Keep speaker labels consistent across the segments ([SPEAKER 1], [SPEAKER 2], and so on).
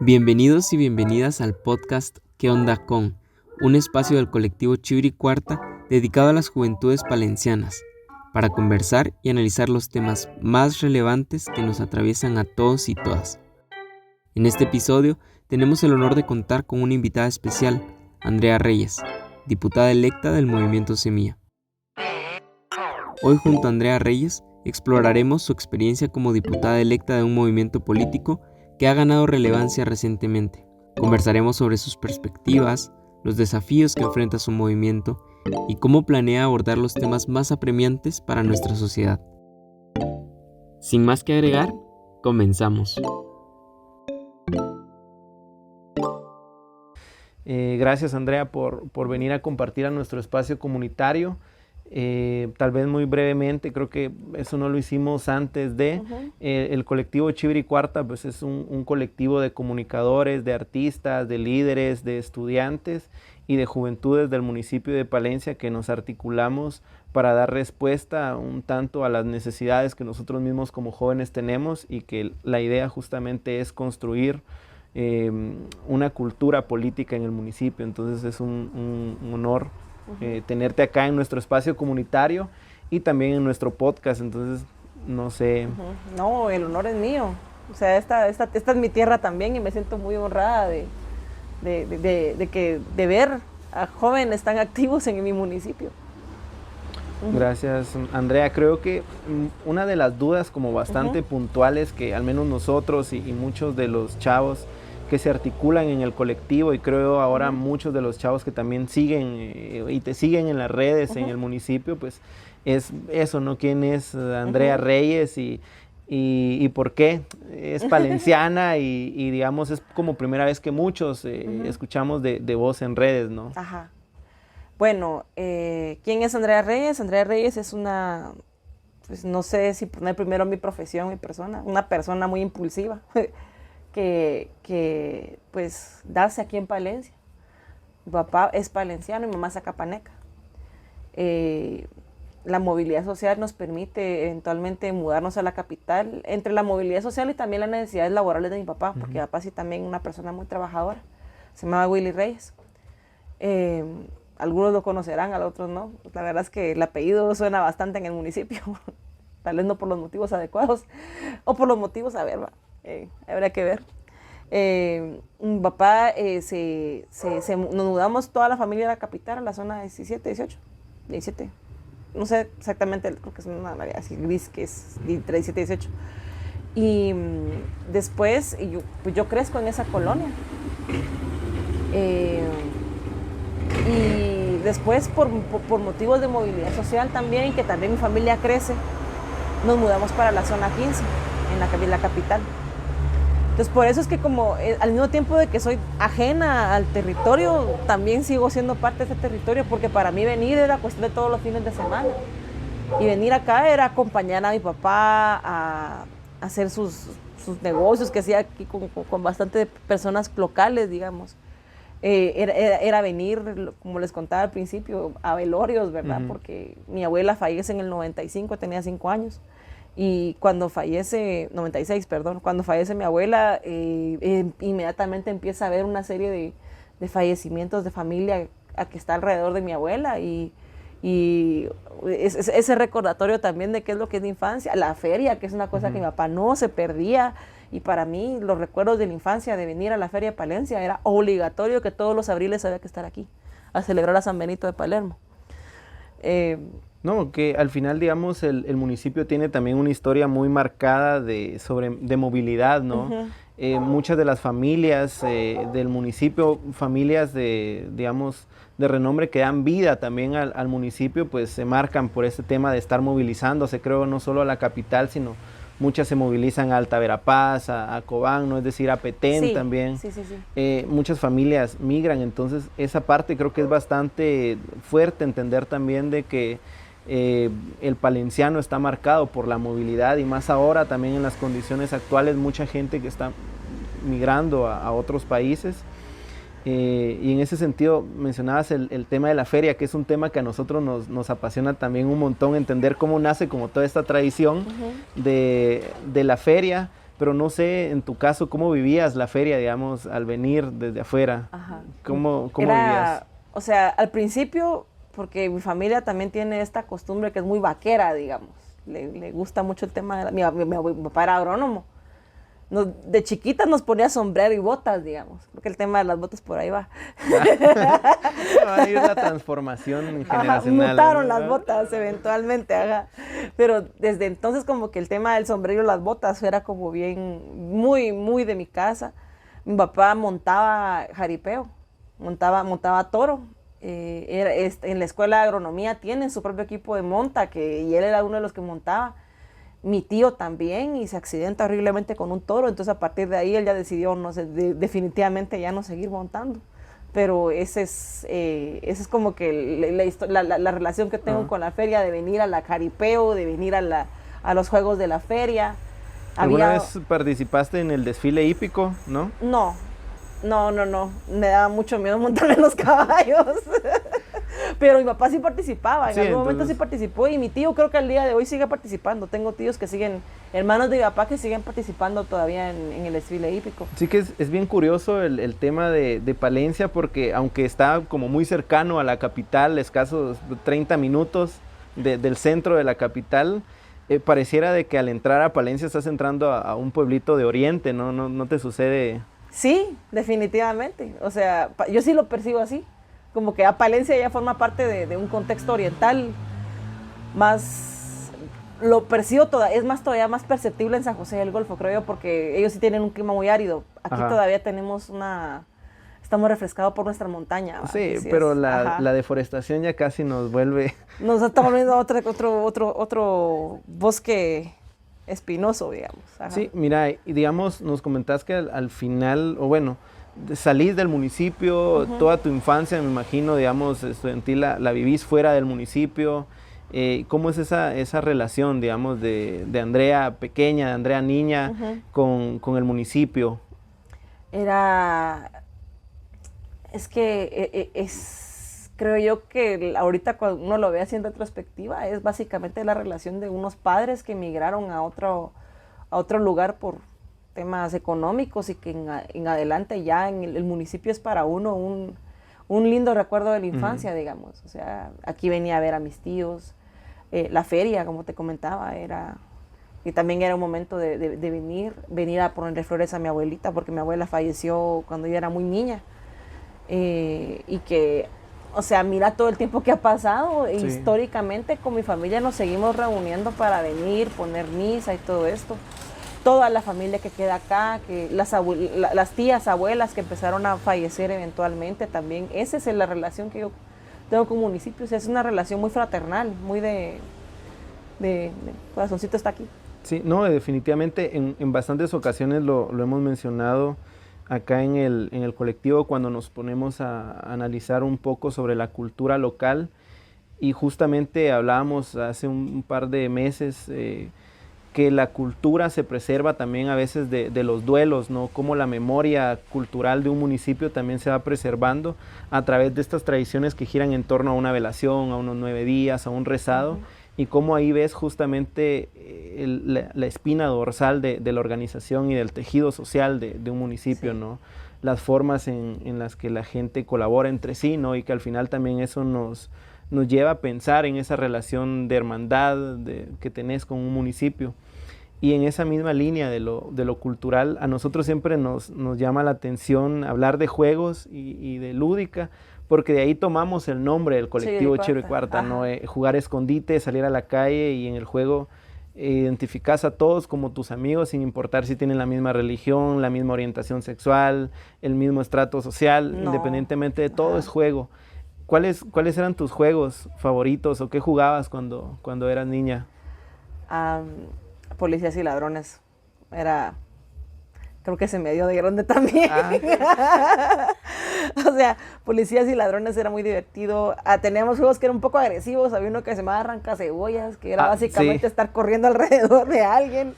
[SPEAKER 1] Bienvenidos y bienvenidas al podcast ¿Qué onda con? Un espacio del colectivo Chiviri Cuarta dedicado a las juventudes palencianas, para conversar y analizar los temas más relevantes que nos atraviesan a todos y todas. En este episodio tenemos el honor de contar con una invitada especial, Andrea Reyes, diputada electa del Movimiento Semilla. Hoy junto a Andrea Reyes exploraremos su experiencia como diputada electa de un movimiento político que ha ganado relevancia recientemente. Conversaremos sobre sus perspectivas, los desafíos que enfrenta su movimiento y cómo planea abordar los temas más apremiantes para nuestra sociedad. Sin más que agregar, comenzamos.
[SPEAKER 2] Gracias, Andrea, por venir a compartir a nuestro espacio comunitario. Tal vez muy brevemente, creo que eso no lo hicimos antes de. El colectivo Chiviri Cuarta pues es un colectivo de comunicadores, de artistas, de líderes, de estudiantes y de juventudes del municipio de Palencia que nos articulamos para dar respuesta un tanto a las necesidades que nosotros mismos como jóvenes tenemos, y que la idea justamente es construir una cultura política en el municipio. Entonces es un honor tenerte acá en nuestro espacio comunitario y también en nuestro podcast. Entonces, no sé.
[SPEAKER 3] No, el honor es mío. O sea, esta es mi tierra también, y me siento muy honrada de ver a jóvenes tan activos en mi municipio.
[SPEAKER 2] Gracias, Andrea. Creo que una de las dudas como bastante puntuales que al menos nosotros y muchos de los chavos que se articulan en el colectivo, y creo ahora muchos de los chavos que también siguen y te siguen en las redes en el municipio, pues es eso, ¿no? ¿Quién es Andrea Reyes y por qué? Es palenciana y digamos es como primera vez que muchos escuchamos de vos en redes, ¿no?
[SPEAKER 3] Ajá. Bueno, ¿quién es Andrea Reyes? Andrea Reyes es una, pues no sé si poner primero mi profesión, mi persona, una persona muy impulsiva. que pues nace aquí en Palencia. Mi papá es palenciano y mi mamá es acapaneca. La movilidad social nos permite eventualmente mudarnos a la capital, entre la movilidad social y también las necesidades laborales de mi papá, porque mi papá sí también una persona muy trabajadora, se llamaba Willy Reyes. Algunos lo conocerán, a otros no. La verdad es que el apellido suena bastante en el municipio, tal vez no por los motivos adecuados, o por los motivos, a ver, habrá que ver. Mi papá, nos mudamos toda la familia a la capital, a la zona 17, no sé exactamente, creo que es una área así gris, que es entre 17 y 18. Y después, yo crezco en esa colonia. Y después, por motivos de movilidad social también, que también mi familia crece, nos mudamos para la zona 15, en la capital. Entonces, por eso es que como al mismo tiempo de que soy ajena al territorio, también sigo siendo parte de ese territorio, porque para mí venir era cuestión de todos los fines de semana. Y venir acá era acompañar a mi papá a hacer sus negocios que hacía aquí con bastante personas locales, digamos. Era venir, como les contaba al principio, a velorios, ¿verdad? Porque mi abuela fallece en el 95, tenía 5 años. Y cuando fallece, 96, perdón, cuando fallece mi abuela, inmediatamente empieza a haber una serie de fallecimientos de familia que está alrededor de mi abuela, y ese recordatorio también de qué es lo que es la infancia, la feria, que es una cosa que mi papá no se perdía, y para mí los recuerdos de la infancia de venir a la feria de Palencia era obligatorio, que todos los abriles había que estar aquí a celebrar a San Benito de Palermo.
[SPEAKER 2] No, que al final, digamos, el municipio tiene también una historia muy marcada de movilidad, ¿no? Muchas de las familias del municipio, familias digamos, de renombre que dan vida también al municipio, pues se marcan por este tema de estar movilizándose, creo, no solo a la capital, sino muchas se movilizan a Alta Verapaz, a Cobán, ¿no? Es decir, a Petén también.
[SPEAKER 3] Sí.
[SPEAKER 2] Muchas familias migran, entonces esa parte creo que es bastante fuerte entender también de que el palenciano está marcado por la movilidad, y más ahora también en las condiciones actuales, mucha gente que está migrando a otros países. Y en ese sentido mencionabas el tema de la feria, que es un tema que a nosotros nos apasiona también un montón, entender cómo nace como toda esta tradición de la feria, pero no sé en tu caso cómo vivías la feria, digamos, al venir desde afuera.
[SPEAKER 3] Ajá.
[SPEAKER 2] ¿Cómo vivías?
[SPEAKER 3] O sea, al principio, porque mi familia también tiene esta costumbre que es muy vaquera, digamos. Le gusta mucho el tema de mi papá era agrónomo. De chiquitas nos ponía sombrero y botas, digamos. Creo que el tema de las botas por ahí va.
[SPEAKER 2] Va a ir la transformación generacional.
[SPEAKER 3] Mutaron las botas eventualmente, pero desde entonces como que el tema del sombrero y las botas era como bien, muy, muy de mi casa. Mi papá montaba jaripeo, montaba toro. En la escuela de agronomía tienen su propio equipo de monta, y él era uno de los que montaba. Mi tío también, y se accidenta horriblemente con un toro, entonces a partir de ahí él ya decidió definitivamente ya no seguir montando. Pero ese es como que la relación que tengo con la feria, de venir a la jaripeo, de venir a los juegos de la feria.
[SPEAKER 2] ¿Alguna vez participaste en el desfile hípico, no?
[SPEAKER 3] No, me daba mucho miedo montarme en los caballos. Pero mi papá sí participaba, en algún momento sí participó, y mi tío creo que al día de hoy sigue participando. Tengo tíos que siguen, hermanos de mi papá, que siguen participando todavía en el desfile hípico.
[SPEAKER 2] Sí que es bien curioso el tema de Palencia, porque aunque está como muy cercano a la capital, escasos 30 minutos del centro de la capital, pareciera de que al entrar a Palencia estás entrando a un pueblito de oriente, ¿no? ¿No te sucede?
[SPEAKER 3] Sí, definitivamente. O sea, yo sí lo percibo así. Como que a Palencia ya forma parte de un contexto oriental más, lo percibo todavía más perceptible en San José del Golfo, creo yo, porque ellos sí tienen un clima muy árido. Aquí todavía tenemos estamos refrescados por nuestra montaña.
[SPEAKER 2] Sí, pero la deforestación ya casi nos vuelve...
[SPEAKER 3] Nos está volviendo otro bosque espinoso, digamos.
[SPEAKER 2] Sí, mira, y digamos, nos comentás que al final, o bueno, salís del municipio, toda tu infancia, me imagino, digamos, estudiantil, la vivís fuera del municipio. ¿Cómo es esa relación, digamos, de Andrea pequeña, de Andrea niña, con el municipio?
[SPEAKER 3] Creo yo que ahorita cuando uno lo ve así en retrospectiva, es básicamente la relación de unos padres que emigraron a otro lugar por temas económicos, y que en adelante ya en el municipio es para uno un lindo recuerdo de la infancia, digamos. O sea, aquí venía a ver a mis tíos, la feria, como te comentaba, y también era un momento de venir a ponerle flores a mi abuelita, porque mi abuela falleció cuando yo era muy niña, y que, o sea, mira todo el tiempo que ha pasado. Sí. Históricamente con mi familia nos seguimos reuniendo para venir, poner misa y todo esto. Toda la familia que queda acá, que las tías, abuelas que empezaron a fallecer eventualmente también. Esa es la relación que yo tengo con municipios. Es una relación muy fraternal, muy de corazoncito está aquí.
[SPEAKER 2] Sí, no, definitivamente en bastantes ocasiones lo hemos mencionado acá en el colectivo, cuando nos ponemos a analizar un poco sobre la cultura local, y justamente hablábamos hace un par de meses que la cultura se preserva también a veces de los duelos, ¿no? Cómo la memoria cultural de un municipio también se va preservando a través de estas tradiciones que giran en torno a una velación, a unos 9 días, a un rezado, y cómo ahí ves justamente la espina dorsal de la organización y del tejido social de un municipio, sí, ¿no? Las formas en las que la gente colabora entre sí, ¿no? Y que al final también eso nos lleva a pensar en esa relación de hermandad que tenés con un municipio. Y en esa misma línea de lo cultural, a nosotros siempre nos llama la atención hablar de juegos y de lúdica, porque de ahí tomamos el nombre del colectivo Chiviri Cuarta, ¿no? Jugar escondite, salir a la calle, y en el juego identificás a todos como tus amigos, sin importar si tienen la misma religión, la misma orientación sexual, el mismo estrato social, independientemente de todo, es juego. ¿Cuáles eran tus juegos favoritos, o qué jugabas cuando eras niña?
[SPEAKER 3] Policías y ladrones. Creo que se me dio de grande también. O sea, policías y ladrones era muy divertido. Teníamos juegos que eran un poco agresivos. Había uno que se llamaba arrancacebollas, que era básicamente estar corriendo alrededor de alguien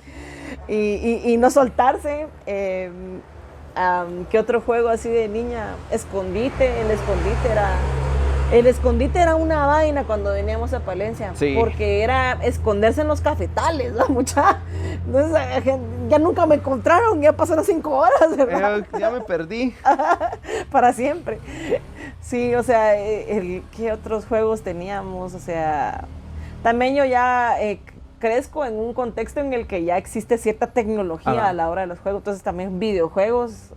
[SPEAKER 3] y no soltarse. ¿Qué otro juego así de niña? Escondite. El escondite era una vaina cuando veníamos a Palencia, porque era esconderse en los cafetales, ¿no? Entonces ya nunca me encontraron, ya pasaron 5 horas, ¿verdad?
[SPEAKER 2] Ya me perdí.
[SPEAKER 3] Para siempre. Sí, o sea, ¿qué otros juegos teníamos? O sea, también yo ya crezco en un contexto en el que ya existe cierta tecnología a la hora de los juegos, entonces también videojuegos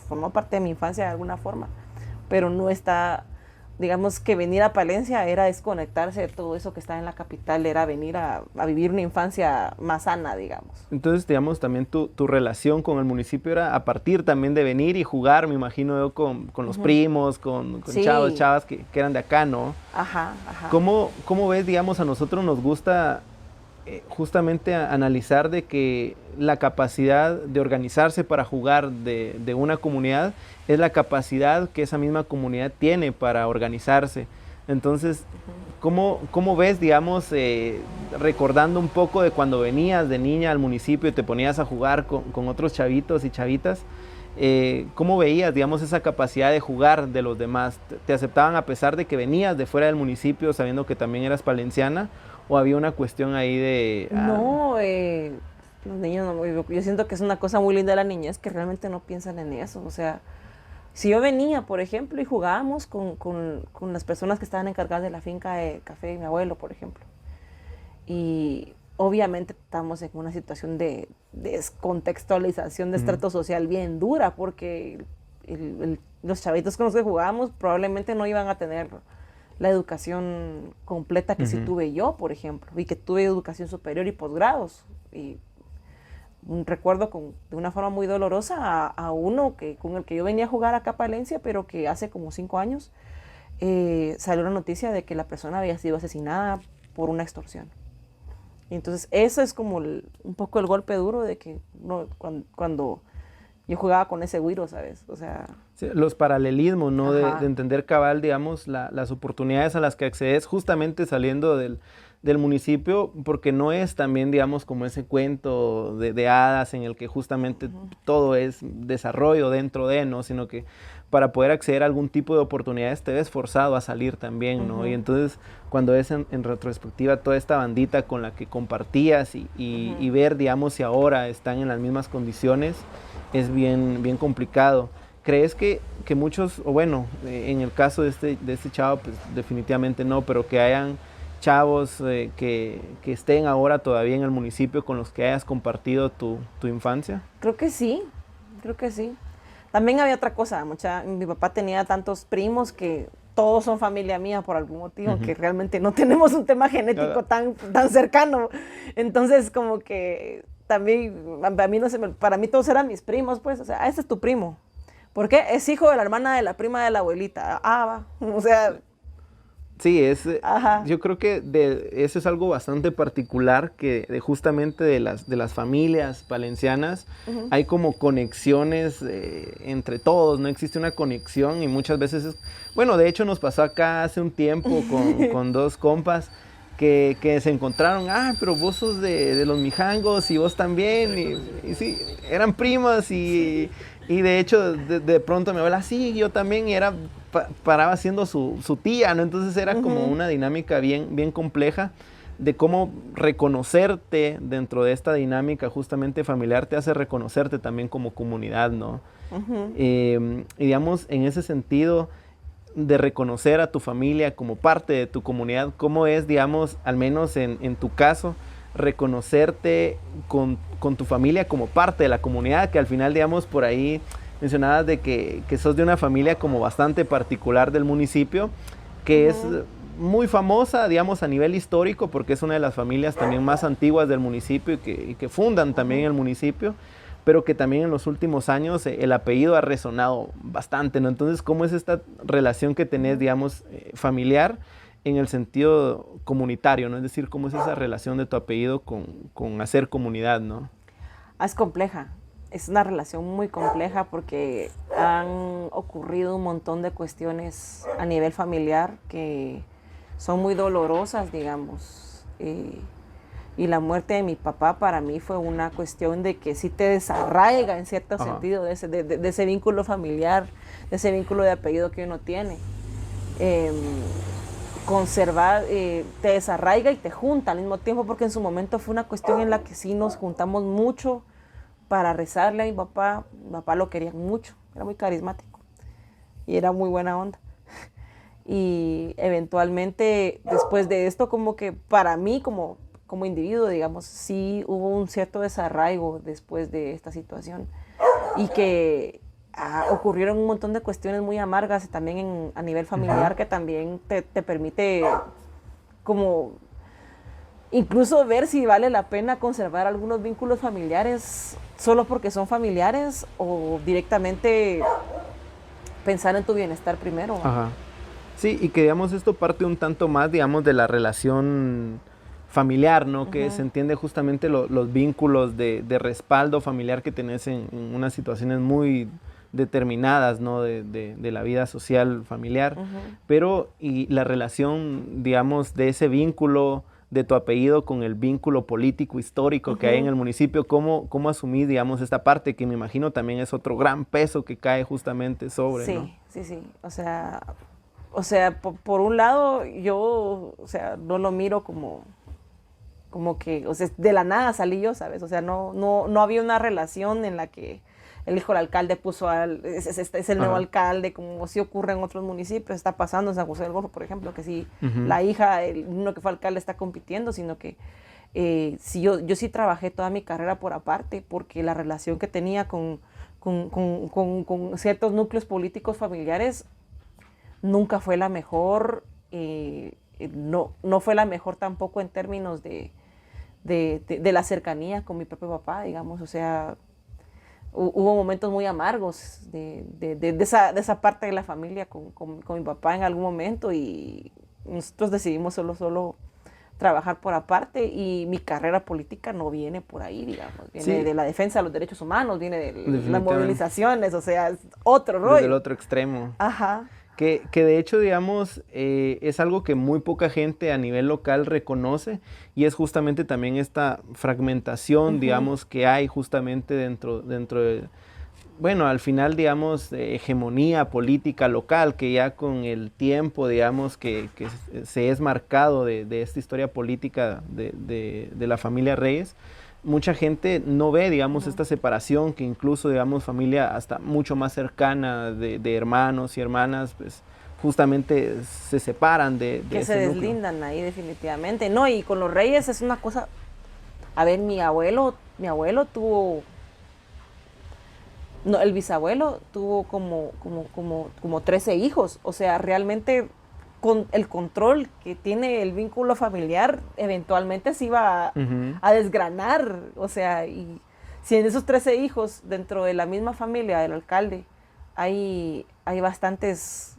[SPEAKER 3] formó parte de mi infancia de alguna forma, pero no está, digamos que venir a Palencia era desconectarse de todo eso que está en la capital, era venir a vivir una infancia más sana, digamos.
[SPEAKER 2] Entonces, digamos, también tu relación con el municipio era a partir también de venir y jugar, me imagino yo, con los primos, con
[SPEAKER 3] Sí.
[SPEAKER 2] chavos, chavas que eran de acá, ¿no?
[SPEAKER 3] Ajá.
[SPEAKER 2] ¿Cómo ves, digamos, a nosotros nos gusta justamente analizar de que la capacidad de organizarse para jugar de una comunidad es la capacidad que esa misma comunidad tiene para organizarse? Entonces, ¿cómo ves, digamos, recordando un poco de cuando venías de niña al municipio y te ponías a jugar con otros chavitos y chavitas? ¿Cómo veías, digamos, esa capacidad de jugar de los demás? ¿Te aceptaban a pesar de que venías de fuera del municipio sabiendo que también eras palenciana? ¿O había una cuestión ahí de...?
[SPEAKER 3] No, los niños, yo siento que es una cosa muy linda de la niñez que realmente no piensan en eso. O sea, si yo venía, por ejemplo, y jugábamos con las personas que estaban encargadas de la finca de café de mi abuelo, por ejemplo, y obviamente estamos en una situación de descontextualización de estrato social bien dura, porque los chavitos con los que jugábamos probablemente no iban a tener la educación completa que sí tuve yo, por ejemplo, y que tuve educación superior y posgrados. Y recuerdo de una forma muy dolorosa a uno con el que yo venía a jugar acá a Palencia, pero que hace como 5 años salió la noticia de que la persona había sido asesinada por una extorsión. Y entonces eso es como un poco el golpe duro de que cuando yo jugaba con ese güiro, ¿sabes? O sea...
[SPEAKER 2] Sí, los paralelismos, ¿no? De entender cabal, digamos, las oportunidades a las que accedes justamente saliendo del municipio, porque no es también, digamos, como ese cuento de hadas en el que justamente todo es desarrollo dentro de, ¿no? Sino que para poder acceder a algún tipo de oportunidades te ves forzado a salir también, ¿no? Y entonces, cuando ves en retrospectiva toda esta bandita con la que compartías y ver, digamos, si ahora están en las mismas condiciones, es bien complicado. ¿Crees que muchos, o bueno, en el caso de este chavo, pues definitivamente no, pero que hayan chavos que estén ahora todavía en el municipio con los que hayas compartido tu infancia?
[SPEAKER 3] Creo que sí. También había otra cosa, mi papá tenía tantos primos que todos son familia mía por algún motivo, que realmente no tenemos un tema genético tan cercano. Entonces, como que también, para mí todos eran mis primos, pues, o sea, este es tu primo. ¿Por qué? Es hijo de la hermana de la prima de la abuelita. Va. O sea...
[SPEAKER 2] Sí, yo creo que eso es algo bastante particular que justamente de las familias palencianas hay como conexiones entre todos, no existe una conexión y muchas veces bueno, de hecho nos pasó acá hace un tiempo con 2 compas que se encontraron, pero vos sos de los Mijangos y vos también, y sí, eran primas y de hecho de pronto mi abuela, sí, yo también, y paraba siendo su tía, ¿no? Entonces era como una dinámica bien compleja de cómo reconocerte dentro de esta dinámica justamente familiar te hace reconocerte también como comunidad, ¿no? Y digamos, en ese sentido de reconocer a tu familia como parte de tu comunidad, ¿cómo es, digamos, al menos en tu caso, reconocerte con tu familia como parte de la comunidad, que al final, digamos, por ahí mencionabas de que sos de una familia como bastante particular del municipio, que es muy famosa, digamos, a nivel histórico, porque es una de las familias también más antiguas del municipio y que fundan también el municipio, pero que también en los últimos años el apellido ha resonado bastante, ¿no? Entonces, ¿cómo es esta relación que tenés, digamos, familiar en el sentido comunitario, ¿no? Es decir, ¿cómo es esa relación de tu apellido con hacer comunidad, ¿no?
[SPEAKER 3] Es compleja. Es una relación muy compleja porque han ocurrido un montón de cuestiones a nivel familiar que son muy dolorosas, digamos. Y la muerte de mi papá para mí fue una cuestión de que sí te desarraiga en cierto sentido de ese vínculo familiar, de ese vínculo de apellido que uno tiene. Conservar, te desarraiga y te junta al mismo tiempo, porque en su momento fue una cuestión en la que sí nos juntamos mucho para rezarle a mi papá. Mi papá lo quería mucho, era muy carismático y era muy buena onda. Y eventualmente, después de esto, como que para mí, como individuo, digamos, sí hubo un cierto desarraigo después de esta situación. Y que ocurrieron un montón de cuestiones muy amargas también a nivel familiar, que también te permite como incluso ver si vale la pena conservar algunos vínculos familiares solo porque son familiares, o directamente pensar en tu bienestar primero.
[SPEAKER 2] Ajá. Sí, y que digamos esto parte un tanto más, digamos, de la relación familiar, ¿no? Que se entiende justamente los vínculos de respaldo familiar que tenés en unas situaciones muy determinadas, ¿no? De la vida social familiar. Pero, y la relación, digamos, de ese vínculo de tu apellido con el vínculo político histórico que hay en el municipio, ¿cómo asumir, digamos, esta parte que me imagino también es otro gran peso que cae justamente sobre, ¿no?
[SPEAKER 3] Sí. O sea, por un lado, yo, o sea, no lo miro como que, o sea, de la nada salí yo, ¿sabes? O sea, no había una relación en la que el hijo del alcalde puso es el nuevo alcalde, como sí ocurre en otros municipios. Está pasando en San José del Golfo, por ejemplo, que sí, la hija, uno que fue alcalde está compitiendo, sino que sí, yo sí trabajé toda mi carrera por aparte, porque la relación que tenía con ciertos núcleos políticos familiares nunca fue la mejor, no fue la mejor tampoco en términos de la cercanía con mi propio papá, digamos. O sea, hubo momentos muy amargos de esa parte de la familia con mi papá en algún momento, y nosotros decidimos solo trabajar por aparte, y mi carrera política no viene por ahí, digamos, viene de la defensa de los derechos humanos, viene de las movilizaciones, o sea, es otro rollo.
[SPEAKER 2] Desde el otro extremo.
[SPEAKER 3] Ajá.
[SPEAKER 2] Que de hecho, digamos, es algo que muy poca gente a nivel local reconoce, y es justamente también esta fragmentación, digamos, que hay justamente dentro de, bueno, al final, digamos, hegemonía política local, que ya con el tiempo, digamos, que se es marcado de esta historia política de la familia Reyes. Mucha gente no ve, digamos, esta separación, que incluso, digamos, familia hasta mucho más cercana de hermanos y hermanas, pues justamente se separan de
[SPEAKER 3] que se deslindan ahí definitivamente. No, y con los Reyes es una cosa, a ver, mi abuelo tuvo, no, el bisabuelo tuvo como 13 hijos, o sea, realmente con el control que tiene el vínculo familiar, eventualmente se iba a desgranar. O sea, y si en esos 13 hijos, dentro de la misma familia del alcalde, hay bastantes,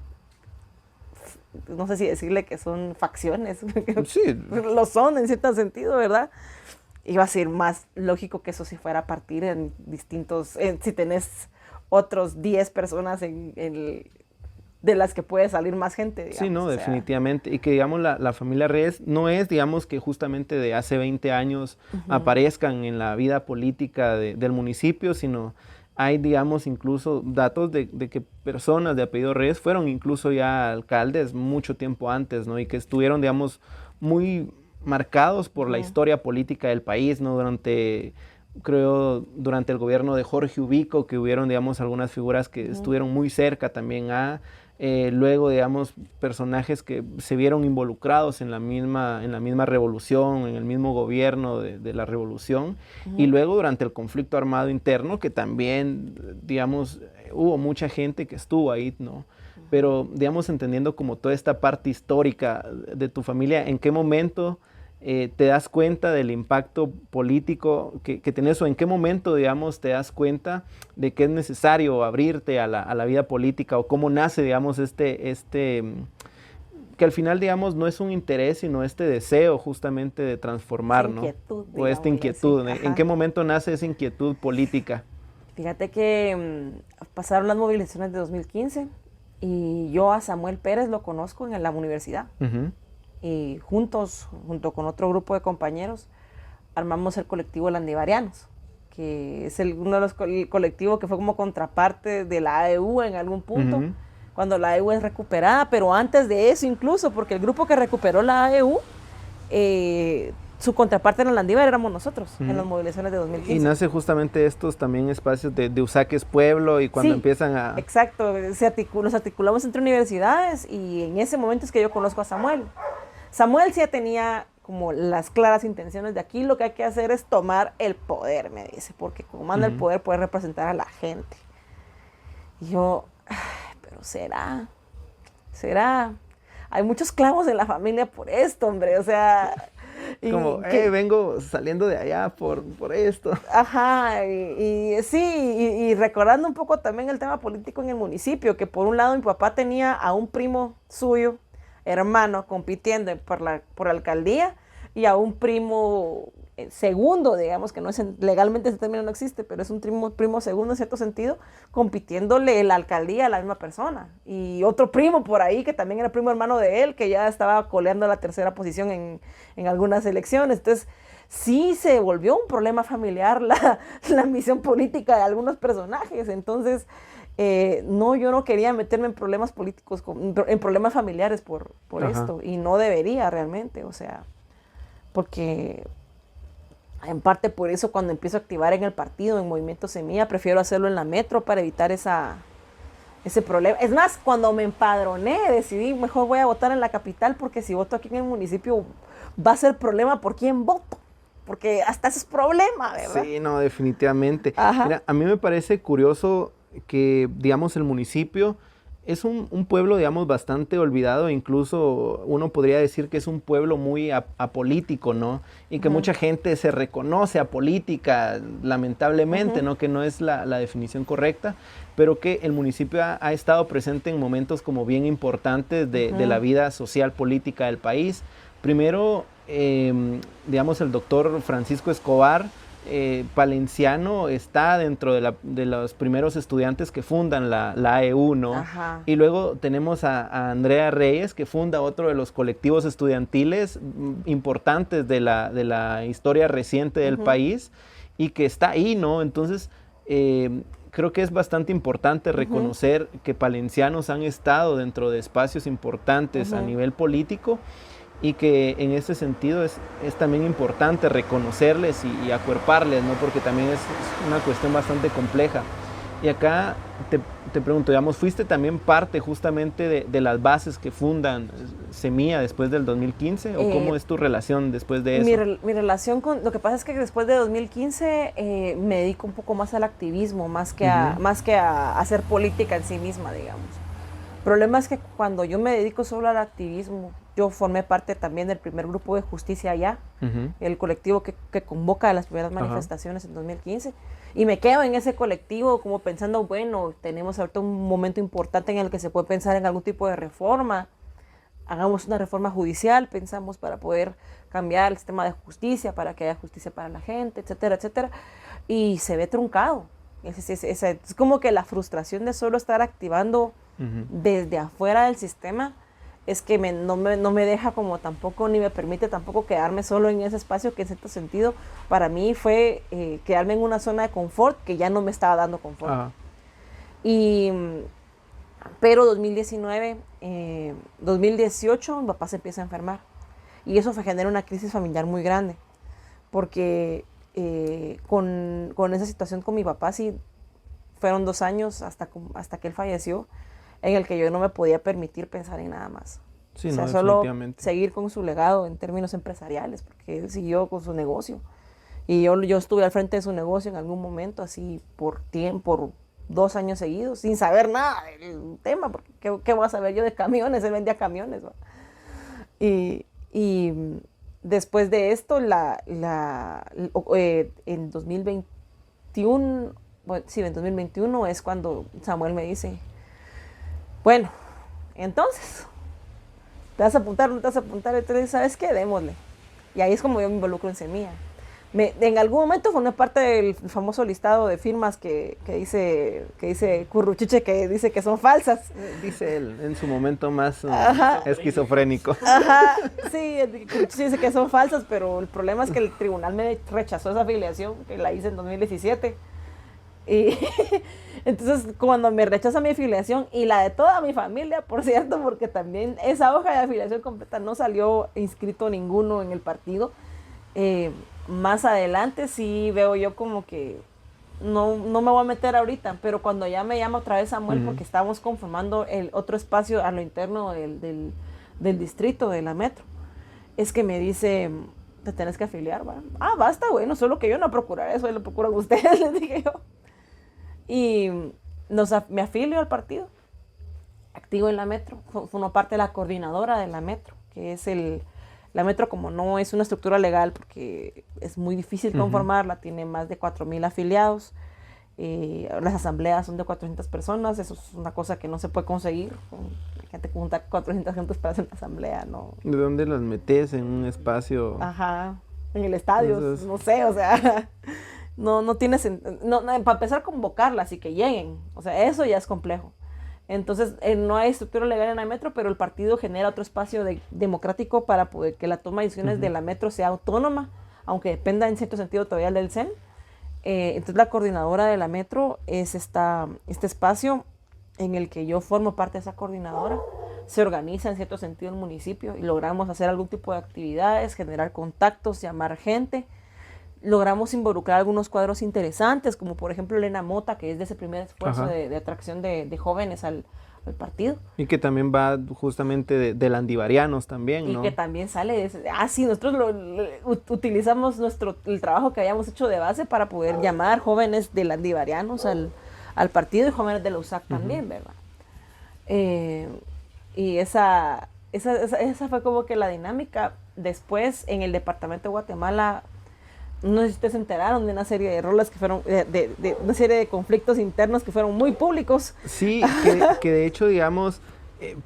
[SPEAKER 3] no sé si decirle que son facciones,
[SPEAKER 2] sí,
[SPEAKER 3] lo son en cierto sentido, ¿verdad? Iba a ser más lógico que eso se fuera a partir en distintos, si tenés otros 10 personas de las que puede salir más gente, digamos.
[SPEAKER 2] Sí, no, definitivamente. Y que, digamos, la familia Reyes no es, digamos, que justamente de hace 20 años aparezcan en la vida política del municipio, sino hay, digamos, incluso datos de que personas de apellido Reyes fueron incluso ya alcaldes mucho tiempo antes, ¿no? Y que estuvieron, digamos, muy marcados por la historia política del país, ¿no? Durante el gobierno de Jorge Ubico, que hubieron, digamos, algunas figuras que estuvieron muy cerca también luego, digamos, personajes que se vieron involucrados en la misma revolución, en el mismo gobierno de la revolución, y luego durante el conflicto armado interno, que también, digamos, hubo mucha gente que estuvo ahí, ¿no? Pero, digamos, entendiendo como toda esta parte histórica de tu familia, ¿en qué momento te das cuenta del impacto político que tenés, o en qué momento, digamos, te das cuenta de que es necesario abrirte a la vida política, o cómo nace, digamos, que al final, digamos, no es un interés, sino este deseo justamente de transformar, ¿no? O esta inquietud. ¿En qué momento nace esa inquietud política?
[SPEAKER 3] Fíjate que pasaron las movilizaciones de 2015 y yo a Samuel Pérez lo conozco en la universidad. Y junto con otro grupo de compañeros, armamos el colectivo Landivarianos, que es uno de los colectivos que fue como contraparte de la AEU en algún punto, cuando la AEU es recuperada, pero antes de eso incluso, porque el grupo que recuperó la AEU su contraparte en la Landívar éramos nosotros, en las movilizaciones de 2015.
[SPEAKER 2] Y nace justamente estos también espacios de Usaques Pueblo y cuando empiezan a...
[SPEAKER 3] Exacto, nos articulamos entre universidades y en ese momento es que yo conozco a Samuel. Samuel sí ya tenía como las claras intenciones de aquí lo que hay que hacer es tomar el poder, me dice, porque como manda el poder puede representar a la gente. Y yo, pero será, hay muchos clavos en la familia por esto, hombre, o sea...
[SPEAKER 2] Como, vengo saliendo de allá por esto.
[SPEAKER 3] Ajá, y recordando un poco también el tema político en el municipio, que por un lado mi papá tenía a un primo suyo, hermano, compitiendo por la alcaldía, y a un primo segundo, digamos, que no es legalmente ese término no existe, pero es un primo segundo en cierto sentido, compitiéndole la alcaldía a la misma persona. Y otro primo por ahí, que también era primo hermano de él, que ya estaba coleando la tercera posición en algunas elecciones. Entonces, sí se volvió un problema familiar la ambición política de algunos personajes. Entonces, yo no quería meterme en problemas políticos, en problemas familiares por esto, y no debería realmente, o sea, porque... En parte por eso cuando empiezo a activar en el partido, en Movimiento Semilla, prefiero hacerlo en la metro para evitar ese problema. Es más, cuando me empadroné, decidí, mejor voy a votar en la capital porque si voto aquí en el municipio va a ser problema por quién voto. Porque hasta ese es problema, ¿verdad?
[SPEAKER 2] Sí, no, definitivamente.
[SPEAKER 3] Ajá.
[SPEAKER 2] Mira, a mí me parece curioso que, digamos, el municipio es un pueblo, digamos, bastante olvidado, incluso uno podría decir que es un pueblo muy apolítico, ¿no? Y que mucha gente se reconoce apolítica, lamentablemente, ¿no? Que no es la definición correcta, pero que el municipio ha estado presente en momentos como bien importantes de la vida social política del país. Primero, digamos, el doctor Francisco Escobar, palenciano, está dentro de los primeros estudiantes que fundan la AEU, ¿no?
[SPEAKER 3] Ajá.
[SPEAKER 2] Y luego tenemos a Andrea Reyes, que funda otro de los colectivos estudiantiles importantes de la historia reciente del país y que está ahí, ¿no? Entonces, creo que es bastante importante reconocer que palencianos han estado dentro de espacios importantes a nivel político. Y que en ese sentido es también importante reconocerles y acuerparles, ¿no? Porque también es una cuestión bastante compleja. Y acá te pregunto, digamos, ¿fuiste también parte justamente de las bases que fundan Semilla después del 2015? ¿O cómo es tu relación después de eso?
[SPEAKER 3] Mi relación con... Lo que pasa es que después de 2015 me dedico un poco más al activismo, más que a hacer política en sí misma, digamos. El problema es que cuando yo me dedico solo al activismo, yo formé parte también del primer grupo de Justicia Allá, el colectivo que convoca a las primeras manifestaciones en 2015, y me quedo en ese colectivo como pensando, bueno, tenemos ahorita un momento importante en el que se puede pensar en algún tipo de reforma, hagamos una reforma judicial, pensamos para poder cambiar el sistema de justicia, para que haya justicia para la gente, etcétera, etcétera, y se ve truncado. Es como que la frustración de solo estar activando desde afuera del sistema es que no me deja como tampoco, ni me permite tampoco quedarme solo en ese espacio que en cierto sentido para mí fue quedarme en una zona de confort que ya no me estaba dando confort. Pero 2019, 2018 mi papá se empieza a enfermar y eso genera una crisis familiar muy grande porque con esa situación con mi papá sí fueron 2 años hasta que él falleció en el que yo no me podía permitir pensar en nada más.
[SPEAKER 2] Sí,
[SPEAKER 3] o sea,
[SPEAKER 2] no,
[SPEAKER 3] solo seguir con su legado en términos empresariales, porque él siguió con su negocio. Y yo estuve al frente de su negocio en algún momento, así por 2 años seguidos, sin saber nada del tema, porque ¿qué voy a saber yo de camiones? Él vendía camiones, ¿no? Y después de esto, en 2021, en 2021 es cuando Samuel me dice, bueno, entonces, ¿te vas a apuntar o no te vas a apuntar? Entonces, ¿sabes qué? Démosle. Y ahí es como yo me involucro en Semilla. En algún momento formé parte del famoso listado de firmas que dice Curruchiche, que dice que son falsas.
[SPEAKER 2] Dice él, en su momento más esquizofrénico.
[SPEAKER 3] Ajá, sí, Curruchiche dice que son falsas, pero el problema es que el tribunal me rechazó esa afiliación, que la hice en 2017. Y entonces cuando me rechaza mi afiliación y la de toda mi familia, por cierto, porque también esa hoja de afiliación completa no salió inscrito ninguno en el partido, Más adelante sí veo yo como que no me voy a meter ahorita, pero cuando ya me llama otra vez Samuel, porque estábamos conformando el otro espacio a lo interno del distrito, de la metro, es que me dice, te tenés que afiliar, ¿va? Ah, basta, bueno, solo que yo no procurar eso, lo procuran ustedes, les dije yo. Y me afilio al partido, activo en la metro, formo parte de la coordinadora de la metro, que es la metro, como no es una estructura legal porque es muy difícil conformarla, tiene más de 4,000 afiliados, las asambleas son de 400 personas, eso es una cosa que no se puede conseguir, gente juntar 400 gentes para hacer una asamblea, ¿no?
[SPEAKER 2] ¿De dónde las metes en un espacio?
[SPEAKER 3] Ajá, en el estadio,
[SPEAKER 2] Entonces,
[SPEAKER 3] no sé, o sea, no tiene sentido, para empezar a convocarlas y que lleguen, o sea, eso ya es complejo. Entonces, no hay estructura legal en la metro, pero el partido genera otro espacio democrático para poder que la toma de decisiones de la metro sea autónoma, aunque dependa en cierto sentido todavía del CEN. Entonces, la coordinadora de la metro es este espacio en el que yo formo parte de esa coordinadora. Se organiza en cierto sentido el municipio y logramos hacer algún tipo de actividades, generar contactos, llamar gente. Logramos involucrar algunos cuadros interesantes, como por ejemplo Elena Mota, que es de ese primer esfuerzo de atracción de jóvenes al partido.
[SPEAKER 2] Y que también va justamente de landivarianos también, ¿no?
[SPEAKER 3] Y que también sale sí, nosotros utilizamos el trabajo que habíamos hecho de base para poder llamar jóvenes de landivarianos al partido y jóvenes de la USAC también, ¿verdad? Y esa fue como que la dinámica. Después, en el departamento de Guatemala, no sé si ustedes se enteraron de una serie de rolas que fueron, de una serie de conflictos internos que fueron muy públicos.
[SPEAKER 2] Sí, que de hecho, digamos,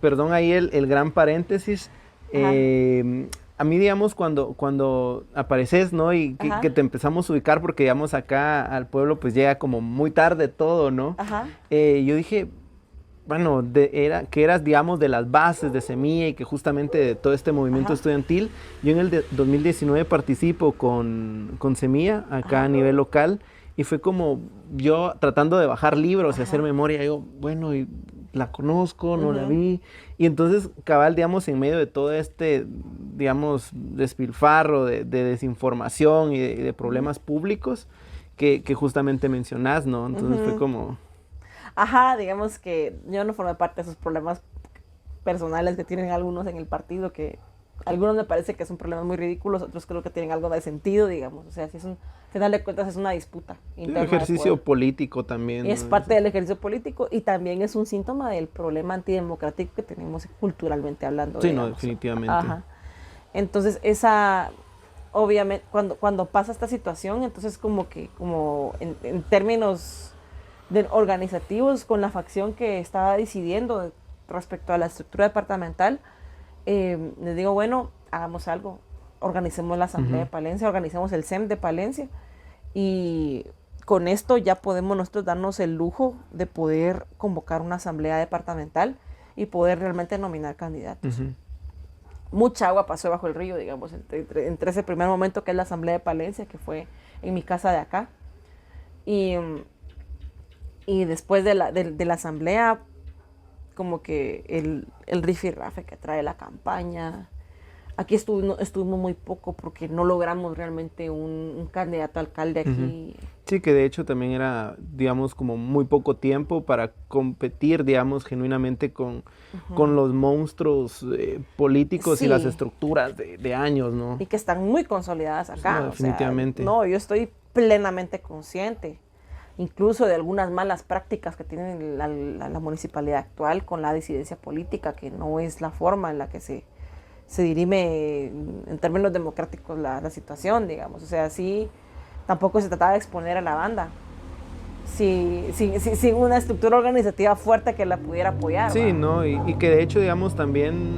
[SPEAKER 2] perdón ahí el gran paréntesis, a mí, digamos, cuando apareces, ¿no? Y que te empezamos a ubicar, porque, digamos, acá al pueblo pues llega como muy tarde todo, ¿no? Yo dije, bueno, que eras, digamos, de las bases de Semilla y que justamente de todo este movimiento estudiantil. Yo en el 2019 participo con Semilla acá a nivel local y fue como yo tratando de bajar libros y hacer memoria. Yo, bueno, y la conozco, no la vi. Y entonces, cabal, digamos, en medio de todo este, digamos, despilfarro de desinformación y de problemas públicos que justamente mencionás, ¿no? Entonces fue como...
[SPEAKER 3] digamos que yo no formé parte de esos problemas personales que tienen algunos en el partido, que algunos me parece que son problemas muy ridículos, otros creo que tienen algo de sentido, digamos. O sea, si es al final de cuentas es una disputa interna.
[SPEAKER 2] Un ejercicio político también.
[SPEAKER 3] Es parte del ejercicio político y también es un síntoma del problema antidemocrático que tenemos culturalmente hablando.
[SPEAKER 2] Sí,
[SPEAKER 3] digamos.
[SPEAKER 2] no, definitivamente.
[SPEAKER 3] Entonces, obviamente, cuando pasa esta situación, entonces como en términos organizativos, con la facción que estaba decidiendo respecto a la estructura departamental, les digo, bueno, hagamos algo, organicemos la Asamblea de Palencia, organicemos el CEM de Palencia, y con esto ya podemos nosotros darnos el lujo de poder convocar una asamblea departamental y poder realmente nominar candidatos. Mucha agua pasó bajo el río, digamos, entre ese primer momento que es la Asamblea de Palencia, que fue en mi casa de acá, y después de la asamblea, como que el rifirrafe que trae la campaña. Aquí estuvimos muy poco porque no logramos realmente un candidato a alcalde aquí.
[SPEAKER 2] Sí, que de hecho también era, digamos, como muy poco tiempo para competir, digamos, genuinamente con los monstruos políticos y las estructuras de años, ¿no?
[SPEAKER 3] Y que están muy consolidadas acá.
[SPEAKER 2] No, definitivamente.
[SPEAKER 3] O sea, yo estoy plenamente consciente, incluso de algunas malas prácticas que tiene la municipalidad actual con la disidencia política, que no es la forma en la que se dirime en términos democráticos la situación, digamos. O sea, sí, tampoco se trataba de exponer a la banda sin una estructura organizativa fuerte que la pudiera apoyar.
[SPEAKER 2] Sí, ¿no? Y que de hecho, digamos, también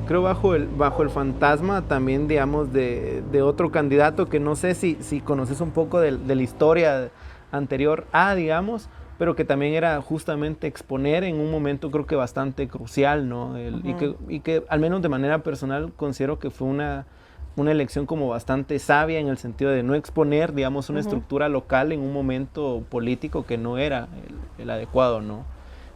[SPEAKER 2] creo bajo el fantasma también, digamos, de otro candidato que no sé si conoces un poco de la historia anterior digamos, pero que también era justamente exponer en un momento creo que bastante crucial, ¿no? Y que al menos de manera personal considero que fue una elección como bastante sabia en el sentido de no exponer, digamos, una estructura local en un momento político que no era el adecuado, ¿no?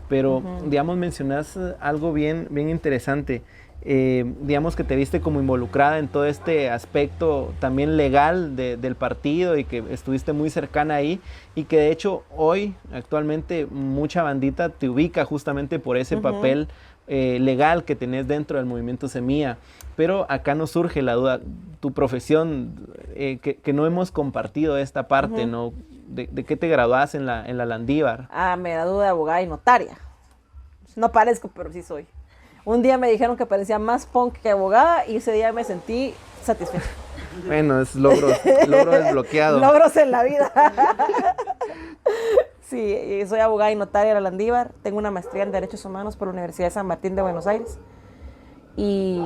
[SPEAKER 2] Pero, digamos, mencionas algo bien interesante. digamos que te viste como involucrada en todo este aspecto también legal del partido y que estuviste muy cercana ahí y que de hecho hoy actualmente mucha bandita te ubica justamente por ese papel legal que tenés dentro del movimiento Semilla. Pero acá nos surge la duda, tu profesión, que no hemos compartido esta parte, ¿no? ¿De qué te graduás en la Landívar?
[SPEAKER 3] Me gradué de abogada y notaria. No parezco, pero sí soy. Un día me dijeron que parecía más punk que abogada y ese día me sentí satisfecha.
[SPEAKER 2] Bueno, es logro desbloqueado.
[SPEAKER 3] Logros en la vida. Sí, soy abogada y notaria de la Landívar. Tengo una maestría en Derechos Humanos por la Universidad de San Martín de Buenos Aires. Y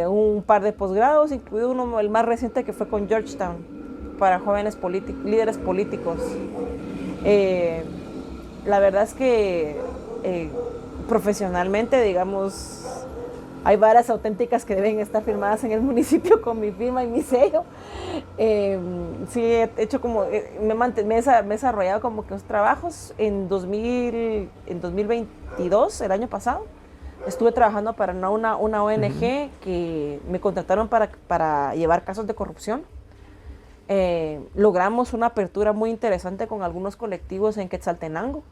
[SPEAKER 3] un par de posgrados, incluido uno, el más reciente, que fue con Georgetown, para jóvenes líderes políticos. La verdad es que profesionalmente, digamos, hay varas auténticas que deben estar firmadas en el municipio con mi firma y mi sello. Sí, he hecho como, me he desarrollado como que los trabajos en 2022, el año pasado. Estuve trabajando para una ONG que me contrataron para llevar casos de corrupción. Logramos una apertura muy interesante con algunos colectivos en Quetzaltenango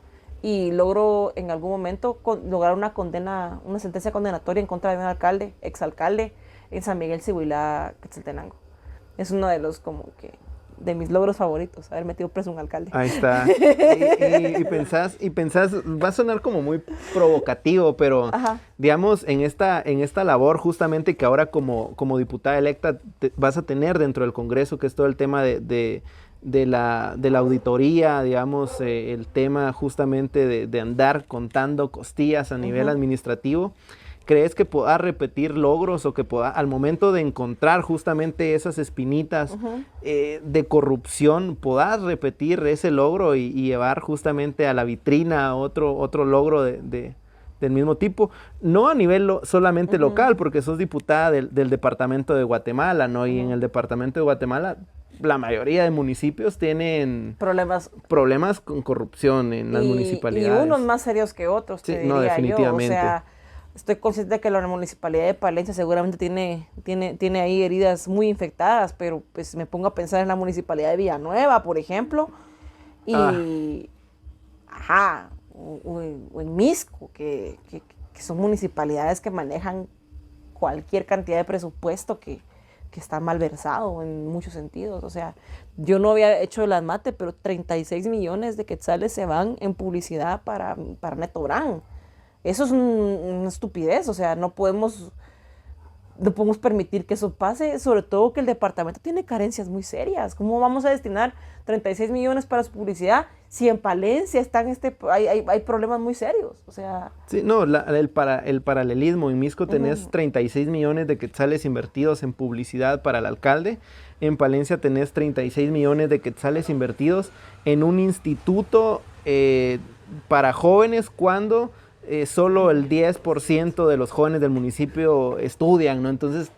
[SPEAKER 3] y logro en algún momento lograr una sentencia condenatoria en contra de un alcalde, exalcalde en San Miguel Cihuilá, Quetzaltenango. Es uno de los como que de mis logros favoritos, haber metido preso a un alcalde.
[SPEAKER 2] Ahí está. y pensás, va a sonar como muy provocativo, pero digamos, en esta labor justamente que ahora como diputada electa vas a tener dentro del Congreso, que es todo el tema de la auditoría, digamos, el tema justamente de andar contando costillas a nivel administrativo. ¿Crees que puedas repetir logros o que al momento de encontrar justamente esas espinitas de corrupción, puedas repetir ese logro y llevar justamente a la vitrina otro logro del mismo tipo? No a nivel solamente local, porque sos diputada del departamento de Guatemala, ¿no? Y en el departamento de Guatemala la mayoría de municipios tienen problemas con corrupción en las municipalidades.
[SPEAKER 3] Y unos más serios que otros,
[SPEAKER 2] sí,
[SPEAKER 3] te diría
[SPEAKER 2] no, definitivamente.
[SPEAKER 3] Yo. O sea, estoy consciente de que la municipalidad de Palencia seguramente tiene ahí heridas muy infectadas, pero pues me pongo a pensar en la municipalidad de Villanueva, por ejemplo, y o en Misco, que son municipalidades que manejan cualquier cantidad de presupuesto que está malversado en muchos sentidos. O sea, yo no había hecho las mate, pero 36 millones de quetzales se van en publicidad para Neto Brand. Eso es una estupidez, o sea, no podemos permitir que eso pase, sobre todo que el departamento tiene carencias muy serias. ¿Cómo vamos a destinar 36 millones para su publicidad si en Palencia hay problemas muy serios? O sea...
[SPEAKER 2] Sí, no, el paralelismo. En Misco tenés 36 millones de quetzales invertidos en publicidad para el alcalde. En Palencia tenés 36 millones de quetzales invertidos en un instituto para jóvenes cuando... solo el 10% de los jóvenes del municipio estudian, ¿no? Entonces,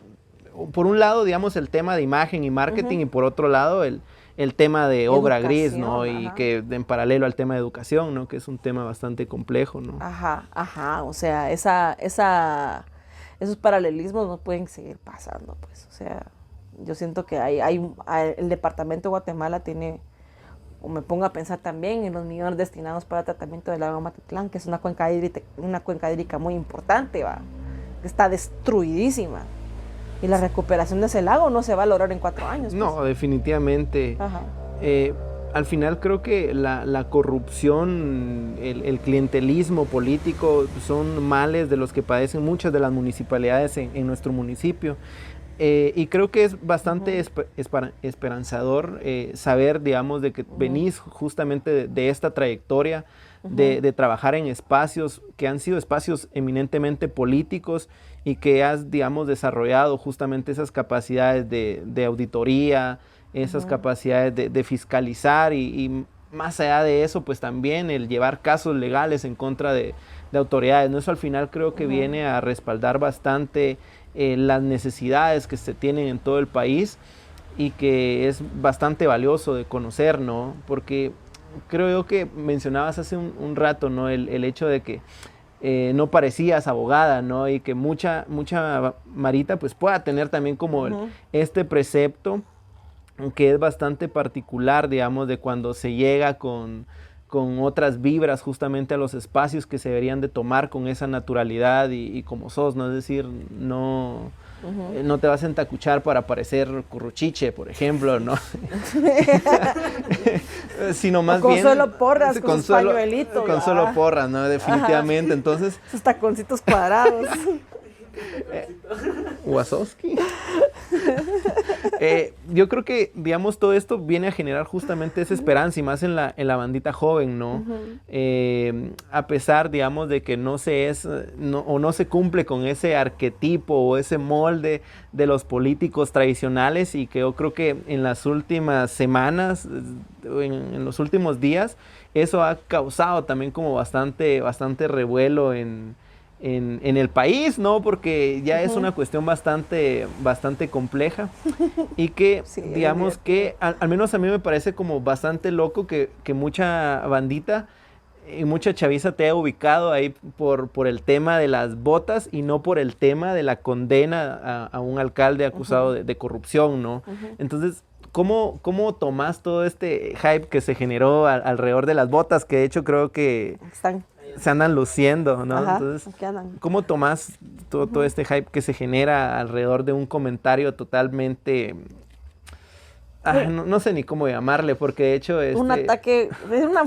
[SPEAKER 2] por un lado, digamos, el tema de imagen y marketing, y por otro lado, el tema de obra gris, ¿no? Y que en paralelo al tema de educación, ¿no? Que es un tema bastante complejo, ¿no?
[SPEAKER 3] O sea, esos paralelismos no pueden seguir pasando, pues. O sea, yo siento que el departamento de Guatemala tiene... O me pongo a pensar también en los millones destinados para el tratamiento del lago Matitlán, que es una cuenca hídrica muy importante, que está destruidísima. Y la recuperación de ese lago no se va a lograr en 4 años.
[SPEAKER 2] No, pues. Definitivamente. Al final creo que la corrupción, el clientelismo político son males de los que padecen muchas de las municipalidades en nuestro municipio. Y creo que es bastante esperanzador saber, digamos, de que venís justamente de esta trayectoria de trabajar en espacios que han sido espacios eminentemente políticos y que has, digamos, desarrollado justamente esas capacidades de auditoría, esas capacidades de fiscalizar y más allá de eso, pues también el llevar casos legales en contra de autoridades, ¿no? Eso al final creo que viene a respaldar bastante las necesidades que se tienen en todo el país y que es bastante valioso de conocer, ¿no? Porque creo yo que mencionabas hace un rato, ¿no? El hecho de que no parecías abogada, ¿no? Y que mucha Marita pues pueda tener también como este precepto que es bastante particular, digamos, de cuando se llega con otras vibras justamente a los espacios que se deberían de tomar con esa naturalidad y como sos, ¿no? Es decir, no te vas a entacuchar para parecer curruchiche, por ejemplo, ¿no? Sino más
[SPEAKER 3] con
[SPEAKER 2] bien...
[SPEAKER 3] solo porras, con sus pañuelitos.
[SPEAKER 2] Con solo porras, ¿no? Definitivamente, entonces...
[SPEAKER 3] Sus taconcitos cuadrados.
[SPEAKER 2] Wazowski. Yo creo que, digamos, todo esto viene a generar justamente esa esperanza y más en la bandita joven, ¿no? A pesar, digamos, de que no se cumple con ese arquetipo o ese molde de los políticos tradicionales y que yo creo que en las últimas semanas, en los últimos días, eso ha causado también como bastante revuelo en el país, ¿no? Porque ya es una cuestión bastante compleja y que, sí, digamos que, al menos a mí me parece como bastante loco que mucha bandita y mucha chaviza te haya ubicado ahí por el tema de las botas y no por el tema de la condena a un alcalde acusado de corrupción, ¿no? Entonces, ¿cómo tomas todo este hype que se generó alrededor de las botas? Que de hecho creo que... se andan luciendo, ¿no?
[SPEAKER 3] Ajá,
[SPEAKER 2] entonces, ¿cómo tomas todo este hype que se genera alrededor de un comentario totalmente... no sé ni cómo llamarle, porque de hecho...
[SPEAKER 3] Un ataque,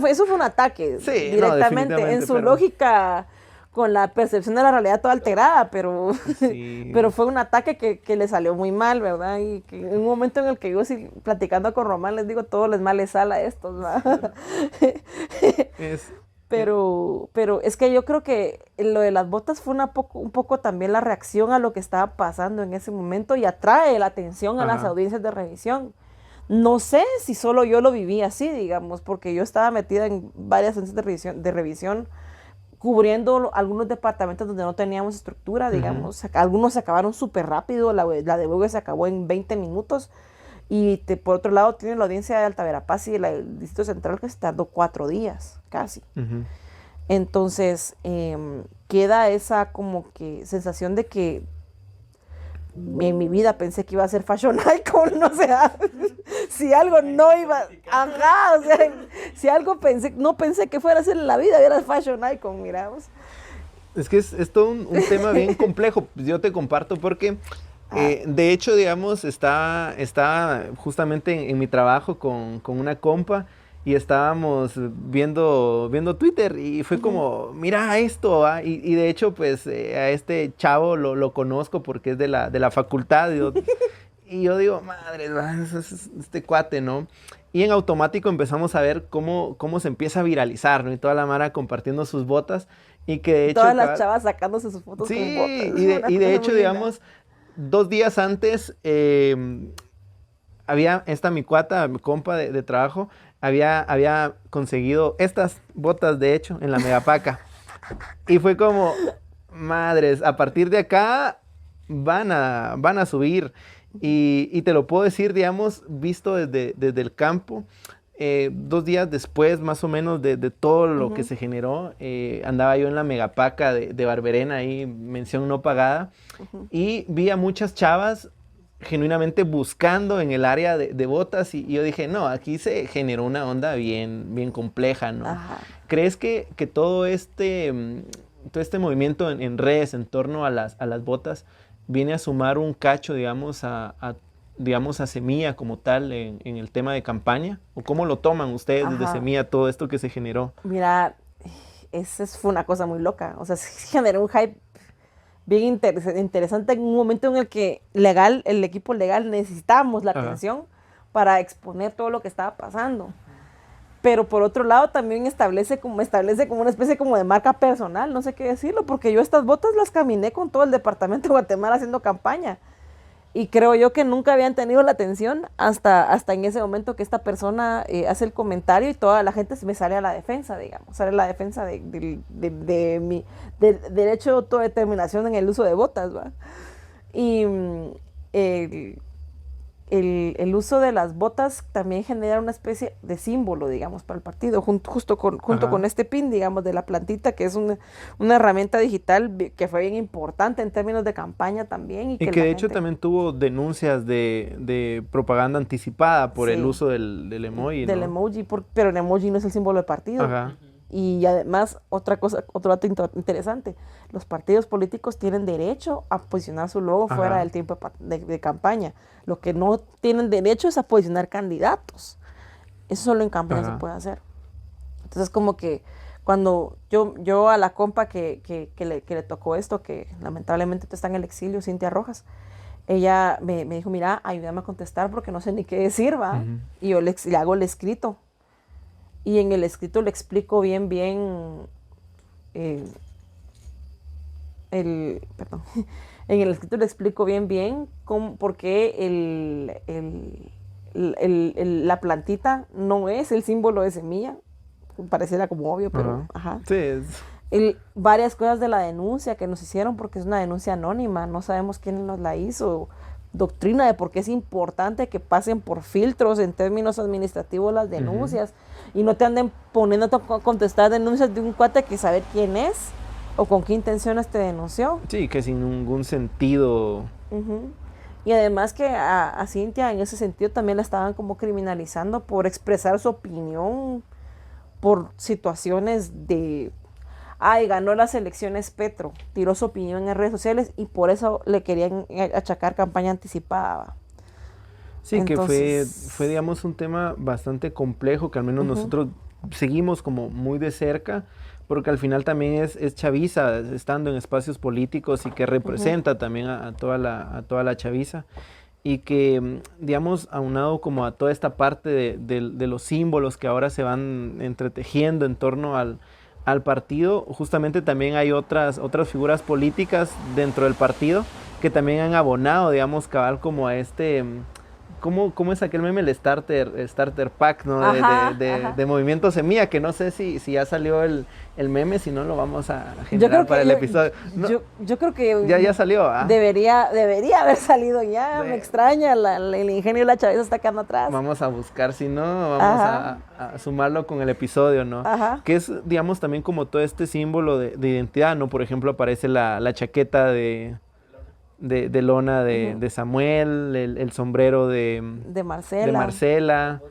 [SPEAKER 3] eso fue un ataque, sí, directamente, en su lógica, con la percepción de la realidad toda alterada, pero, sí. Pero fue un ataque que le salió muy mal, ¿verdad? Y que en un momento en el que yo, platicando con Román, les digo, todo les mal les sale a estos, ¿verdad? Pero es que yo creo que lo de las botas fue un poco también la reacción a lo que estaba pasando en ese momento y atrae la atención a las audiencias de revisión. No sé si solo yo lo viví así, digamos, porque yo estaba metida en varias audiencias de revisión cubriendo algunos departamentos donde no teníamos estructura, digamos. Algunos se acabaron súper rápido, la de Hugo se acabó en 20 minutos. Y por otro lado tiene la audiencia de Alta Verapaz y el Distrito Central que se tardó 4 días, casi. Entonces, queda esa como que sensación de que en mi vida pensé que iba a ser Fashion Icon, o sea, si algo no iba, ajá, o sea, si algo no pensé que fuera a ser en la vida, era Fashion Icon, miramos.
[SPEAKER 2] Es que es todo un tema bien complejo, yo te comparto porque... de hecho, digamos, está justamente en mi trabajo con una compa y estábamos viendo Twitter y fue como, mira esto, y de hecho, pues, a este chavo lo conozco porque es de la facultad y yo digo, madre, es este cuate, ¿no? Y en automático empezamos a ver cómo se empieza a viralizar, ¿no? Y toda la mara compartiendo sus botas y que de hecho...
[SPEAKER 3] Todas las chavas sacándose sus fotos con botas.
[SPEAKER 2] Y de hecho, digamos... 2 días antes, había mi cuata, mi compa de trabajo, había conseguido estas botas, de hecho, en la Megapaca. Y fue como, madres, a partir de acá van a subir. Y te lo puedo decir, digamos, visto desde el campo. 2 días después, más o menos, de todo lo que se generó, andaba yo en la Megapaca de Barberena, ahí, mención no pagada, y vi a muchas chavas genuinamente buscando en el área de botas, y yo dije, no, aquí se generó una onda bien compleja, ¿no? Ajá. ¿Crees que todo este movimiento en redes en torno a las botas viene a sumar un cacho, digamos, a Semilla como tal en el tema de campaña? ¿O cómo lo toman ustedes desde Semilla todo esto que se generó?
[SPEAKER 3] Mira, fue una cosa muy loca. O sea, se generó un hype bien interesante en un momento en el que el equipo legal necesitábamos la atención para exponer todo lo que estaba pasando. Pero por otro lado también establece como una especie como de marca personal, no sé qué decirlo, porque yo estas botas las caminé con todo el departamento de Guatemala haciendo campaña. Y creo yo que nunca habían tenido la atención hasta en ese momento que esta persona hace el comentario y toda la gente me sale a la defensa, digamos, sale a la defensa de mi derecho de autodeterminación en el uso de botas, ¿va? Y el uso de las botas también genera una especie de símbolo, digamos, para el partido, junto con este pin, digamos, de la plantita, que es una herramienta digital que fue bien importante en términos de campaña también.
[SPEAKER 2] Y que de hecho también tuvo denuncias de propaganda anticipada por el uso del emoji,
[SPEAKER 3] del emoji, pero el emoji no es el símbolo del partido.
[SPEAKER 2] Ajá.
[SPEAKER 3] Y además, otro dato interesante, los partidos políticos tienen derecho a posicionar su logo fuera del tiempo de campaña. Lo que no tienen derecho es a posicionar candidatos. Eso solo en campaña se puede hacer. Entonces, como que cuando yo a la compa que le tocó esto, que lamentablemente está en el exilio, Cintia Rojas, ella me dijo, mira, ayúdame a contestar porque no sé ni qué decir, ¿va? Y yo le hago el escrito. Y en el escrito le explico bien, en el escrito le explico bien por qué la plantita no es el símbolo de semilla. Pareciera como obvio, pero
[SPEAKER 2] Sí,
[SPEAKER 3] varias cosas de la denuncia que nos hicieron, porque es una denuncia anónima, no sabemos quién nos la hizo. Doctrina de por qué es importante que pasen por filtros en términos administrativos las denuncias y no te anden poniendo a contestar denuncias de un cuate que saber quién es o con qué intenciones te denunció.
[SPEAKER 2] Sí, que sin ningún sentido.
[SPEAKER 3] Y además que a Cintia en ese sentido también la estaban como criminalizando por expresar su opinión por situaciones de... ganó las elecciones Petro, tiró su opinión en redes sociales y por eso le querían achacar campaña anticipada.
[SPEAKER 2] Sí, entonces, que fue, digamos, un tema bastante complejo que al menos nosotros seguimos como muy de cerca, porque al final también es chaviza, estando en espacios políticos y que representa también a toda la chaviza. Y que, digamos, aunado como a toda esta parte de los símbolos que ahora se van entretejiendo en torno al partido, justamente también hay otras figuras políticas dentro del partido que también han abonado, digamos, cabal como a este... ¿Cómo es aquel meme? El starter pack, ¿no? De Movimiento Semilla, que no sé si ya salió el meme, si no lo vamos a generar para el episodio. No,
[SPEAKER 3] yo creo que
[SPEAKER 2] ya salió.
[SPEAKER 3] Debería haber salido ya, me extraña, el ingenio de la chaviza está quedando atrás.
[SPEAKER 2] Vamos a buscar, si no, vamos a sumarlo con el episodio, ¿no? Que es, digamos, también como todo este símbolo de identidad, ¿no? Por ejemplo, aparece la chaqueta de lona de Samuel, el sombrero de Marcela,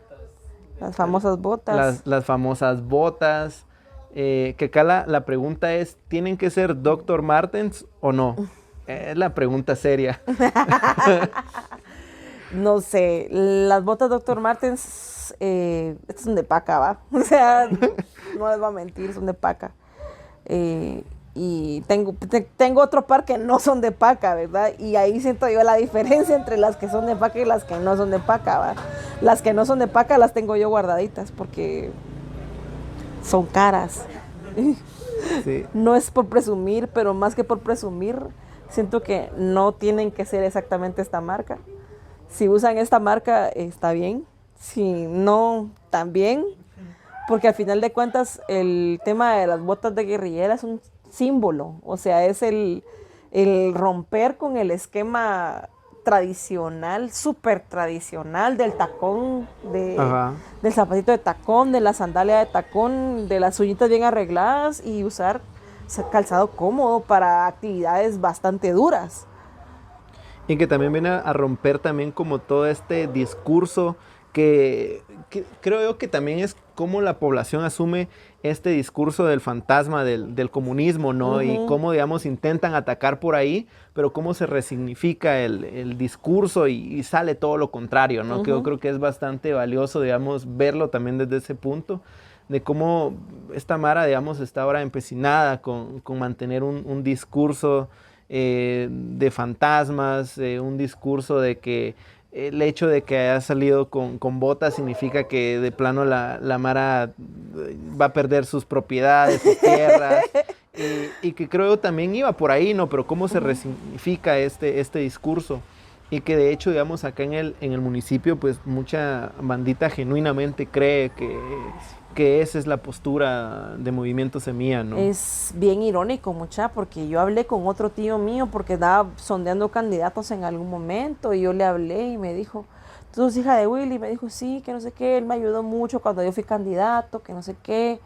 [SPEAKER 3] las famosas botas.
[SPEAKER 2] Las famosas botas. Que acá la pregunta es, ¿tienen que ser Dr. Martens o no? Es la pregunta seria.
[SPEAKER 3] No sé, las botas Dr. Martens son de paca, ¿va? O sea, no les voy a mentir, son de paca. Y tengo otro par que no son de paca, ¿verdad? Y ahí siento yo la diferencia entre las que son de paca y las que no son de paca, ¿va? Las que no son de paca las tengo yo guardaditas porque son caras.
[SPEAKER 2] Sí.
[SPEAKER 3] No es por presumir, pero más que por presumir, siento que no tienen que ser exactamente esta marca. Si usan esta marca, está bien. Si no, también. Porque al final de cuentas, el tema de las botas de guerrillera es un símbolo, o sea, es el romper con el esquema tradicional, súper tradicional del tacón, del zapatito de tacón, de la sandalia de tacón, de las uñitas bien arregladas y usar calzado cómodo para actividades bastante duras.
[SPEAKER 2] Y que también viene a romper también como todo este discurso que creo yo que también es cómo la población asume este discurso del fantasma del comunismo, ¿no? Y cómo, digamos, intentan atacar por ahí, pero cómo se resignifica el discurso y sale todo lo contrario, ¿no? Que yo creo que es bastante valioso, digamos, verlo también desde ese punto, de cómo esta Mara, digamos, está ahora empecinada con mantener un discurso de fantasmas, un discurso de que el hecho de que haya salido con botas significa que de plano la Mara va a perder sus propiedades, sus tierras, y que creo también iba por ahí, ¿no? Pero cómo se resignifica este discurso, y que de hecho, digamos, acá en el municipio, pues mucha bandita genuinamente cree que esa es la postura de Movimiento Semilla, ¿no?
[SPEAKER 3] Es bien irónico, mucha, porque yo hablé con otro tío mío porque estaba sondeando candidatos en algún momento y yo le hablé y me dijo, Entonces, hija de Willy me dijo, sí, que no sé qué, él me ayudó mucho cuando yo fui candidato, que no sé qué,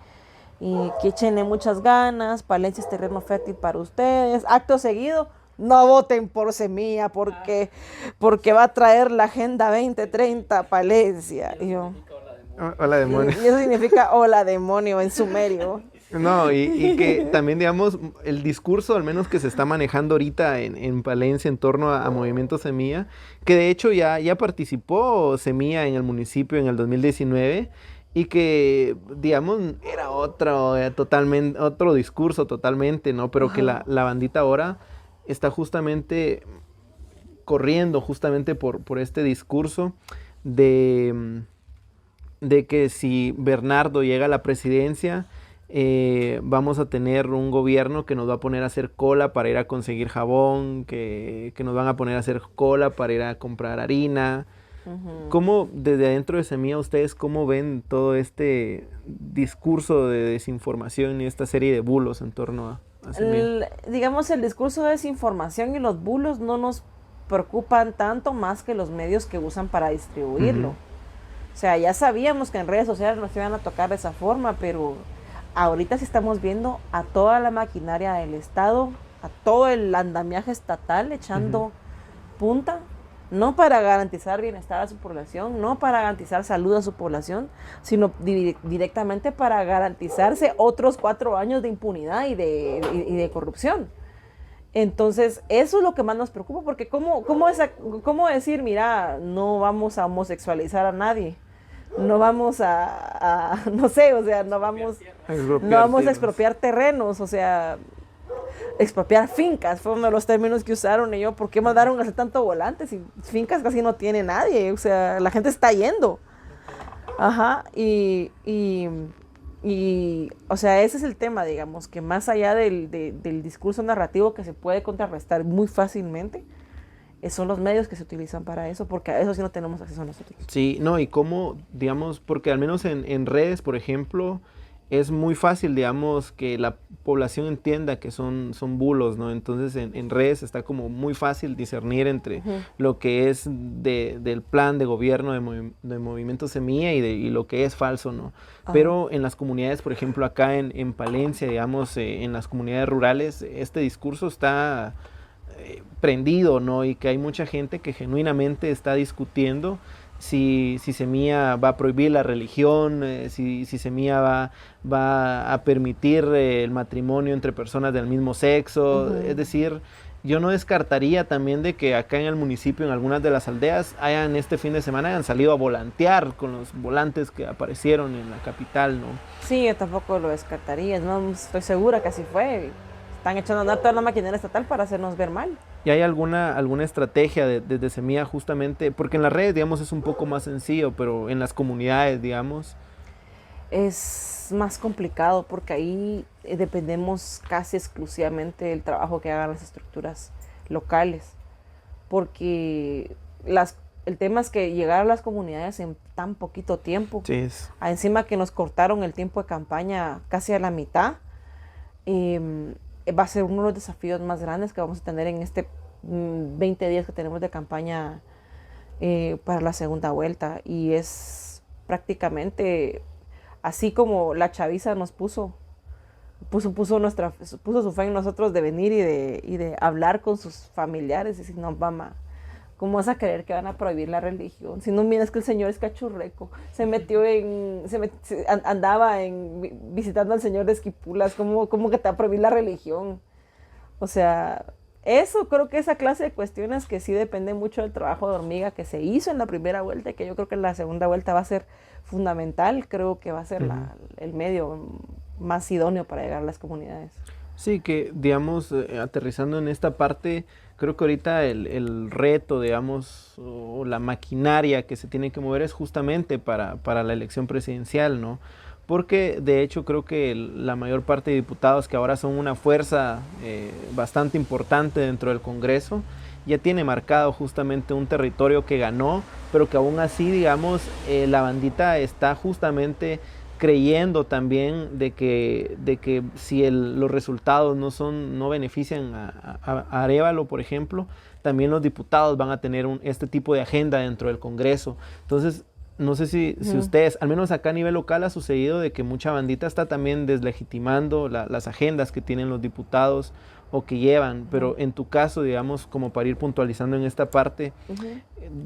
[SPEAKER 3] y que échenle muchas ganas, Palencia es terreno fértil para ustedes. Acto seguido, no voten por Semilla porque va a traer la Agenda 2030 a Palencia. Y yo,
[SPEAKER 2] Hola, demonio.
[SPEAKER 3] y eso significa hola, demonio, en sumerio.
[SPEAKER 2] No, y que también, digamos, el discurso, al menos que se está manejando ahorita en Palencia en torno a Movimiento Semilla, que de hecho ya participó Semilla en el municipio en el 2019, y que, digamos, era totalmente, otro discurso totalmente, ¿no? Pero que la bandita ahora está justamente corriendo justamente por este discurso de que si Bernardo llega a la presidencia, vamos a tener un gobierno que nos va a poner a hacer cola para ir a conseguir jabón, que nos van a poner a hacer cola para ir a comprar harina. ¿Cómo, desde adentro de Semilla, ustedes cómo ven todo este discurso de desinformación y esta serie de bulos en torno a Semilla?
[SPEAKER 3] Digamos, el discurso de desinformación y los bulos no nos preocupan tanto más que los medios que usan para distribuirlo. O sea, ya sabíamos que en redes sociales nos iban a tocar de esa forma, pero ahorita sí estamos viendo a toda la maquinaria del Estado, a todo el andamiaje estatal echando punta, no para garantizar bienestar a su población, no para garantizar salud a su población, sino directamente para garantizarse otros 4 años de impunidad y de corrupción. Entonces, eso es lo que más nos preocupa, porque ¿cómo decir, mira, no vamos a homosexualizar a nadie? No vamos no sé, o sea, no vamos a expropiar terrenos, o sea, expropiar fincas, fue uno de los términos que usaron. Y yo, ¿por qué mandaron a hacer tanto volante? Si fincas casi no tiene nadie, o sea, la gente está yendo. Ajá, o sea, ese es el tema, digamos, que más allá del discurso narrativo que se puede contrarrestar muy fácilmente, son los medios que se utilizan para eso, porque a eso sí no tenemos acceso nosotros.
[SPEAKER 2] Sí, no, y cómo, digamos, porque al menos en redes, por ejemplo, es muy fácil, digamos, que la población entienda que son bulos, ¿no? Entonces en redes está como muy fácil discernir entre lo que es del plan de gobierno de Movimiento Semilla y lo que es falso, ¿no? Pero en las comunidades, por ejemplo, acá en Palencia, digamos, en las comunidades rurales, este discurso está prendido, ¿no? Y que hay mucha gente que genuinamente está discutiendo si Semilla va a prohibir la religión, si Semilla va a permitir el matrimonio entre personas del mismo sexo. Es decir, yo no descartaría también de que acá en el municipio, en algunas de las aldeas, este fin de semana hayan salido a volantear con los volantes que aparecieron en la capital, ¿no?
[SPEAKER 3] Sí, yo tampoco lo descartaría, no estoy segura que así fue. Están echando a andar toda la maquinaria estatal para hacernos ver mal.
[SPEAKER 2] ¿Y hay alguna estrategia desde Semilla justamente? Porque en las redes, digamos, es un poco más sencillo, pero en las comunidades, digamos...
[SPEAKER 3] Es más complicado porque ahí dependemos casi exclusivamente del trabajo que hagan las estructuras locales. Porque el tema es que llegar a las comunidades en tan poquito tiempo.
[SPEAKER 2] Sí.
[SPEAKER 3] Encima que nos cortaron el tiempo de campaña casi a la mitad. Va a ser uno de los desafíos más grandes que vamos a tener en 20 días que tenemos de campaña para la segunda vuelta. Y es prácticamente así como la chaviza nos puso su fe en nosotros de venir y de hablar con sus familiares y decir, no, mamá, ¿cómo vas a creer que van a prohibir la religión? Si no miras que el señor es cachurreco, andaba visitando al señor de Esquipulas, ¿cómo que te va a prohibir la religión? O sea, eso creo que esa clase de cuestiones que sí depende mucho del trabajo de hormiga que se hizo en la primera vuelta y que yo creo que en la segunda vuelta va a ser fundamental, creo que va a ser el medio más idóneo para llegar a las comunidades.
[SPEAKER 2] Sí, que digamos, aterrizando en esta parte, creo que ahorita el reto, digamos, o la maquinaria que se tiene que mover es justamente para la elección presidencial, ¿no? Porque de hecho creo que la mayor parte de diputados que ahora son una fuerza bastante importante dentro del Congreso, ya tiene marcado justamente un territorio que ganó, pero que aún así, digamos, la bandita está justamente creyendo también de que si los resultados no benefician a Arévalo, por ejemplo, también los diputados van a tener este tipo de agenda dentro del Congreso. Entonces, no sé si ustedes, al menos acá a nivel local ha sucedido de que mucha bandita está también deslegitimando las agendas que tienen los diputados o que llevan, pero en tu caso, digamos, como para ir puntualizando en esta parte,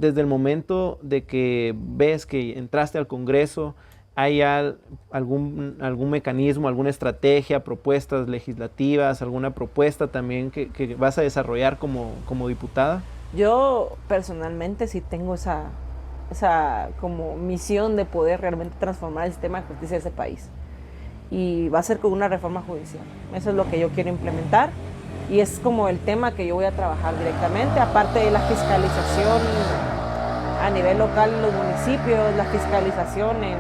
[SPEAKER 2] desde el momento de que ves que entraste al Congreso, ¿hay algún mecanismo, alguna estrategia, propuestas legislativas, alguna propuesta también que vas a desarrollar como diputada?
[SPEAKER 3] Yo personalmente sí tengo esa como misión de poder realmente transformar el sistema de justicia de ese país. Y va a ser con una reforma judicial. Eso es lo que yo quiero implementar y es como el tema que yo voy a trabajar directamente, aparte de la fiscalización a nivel local en los municipios, la fiscalización en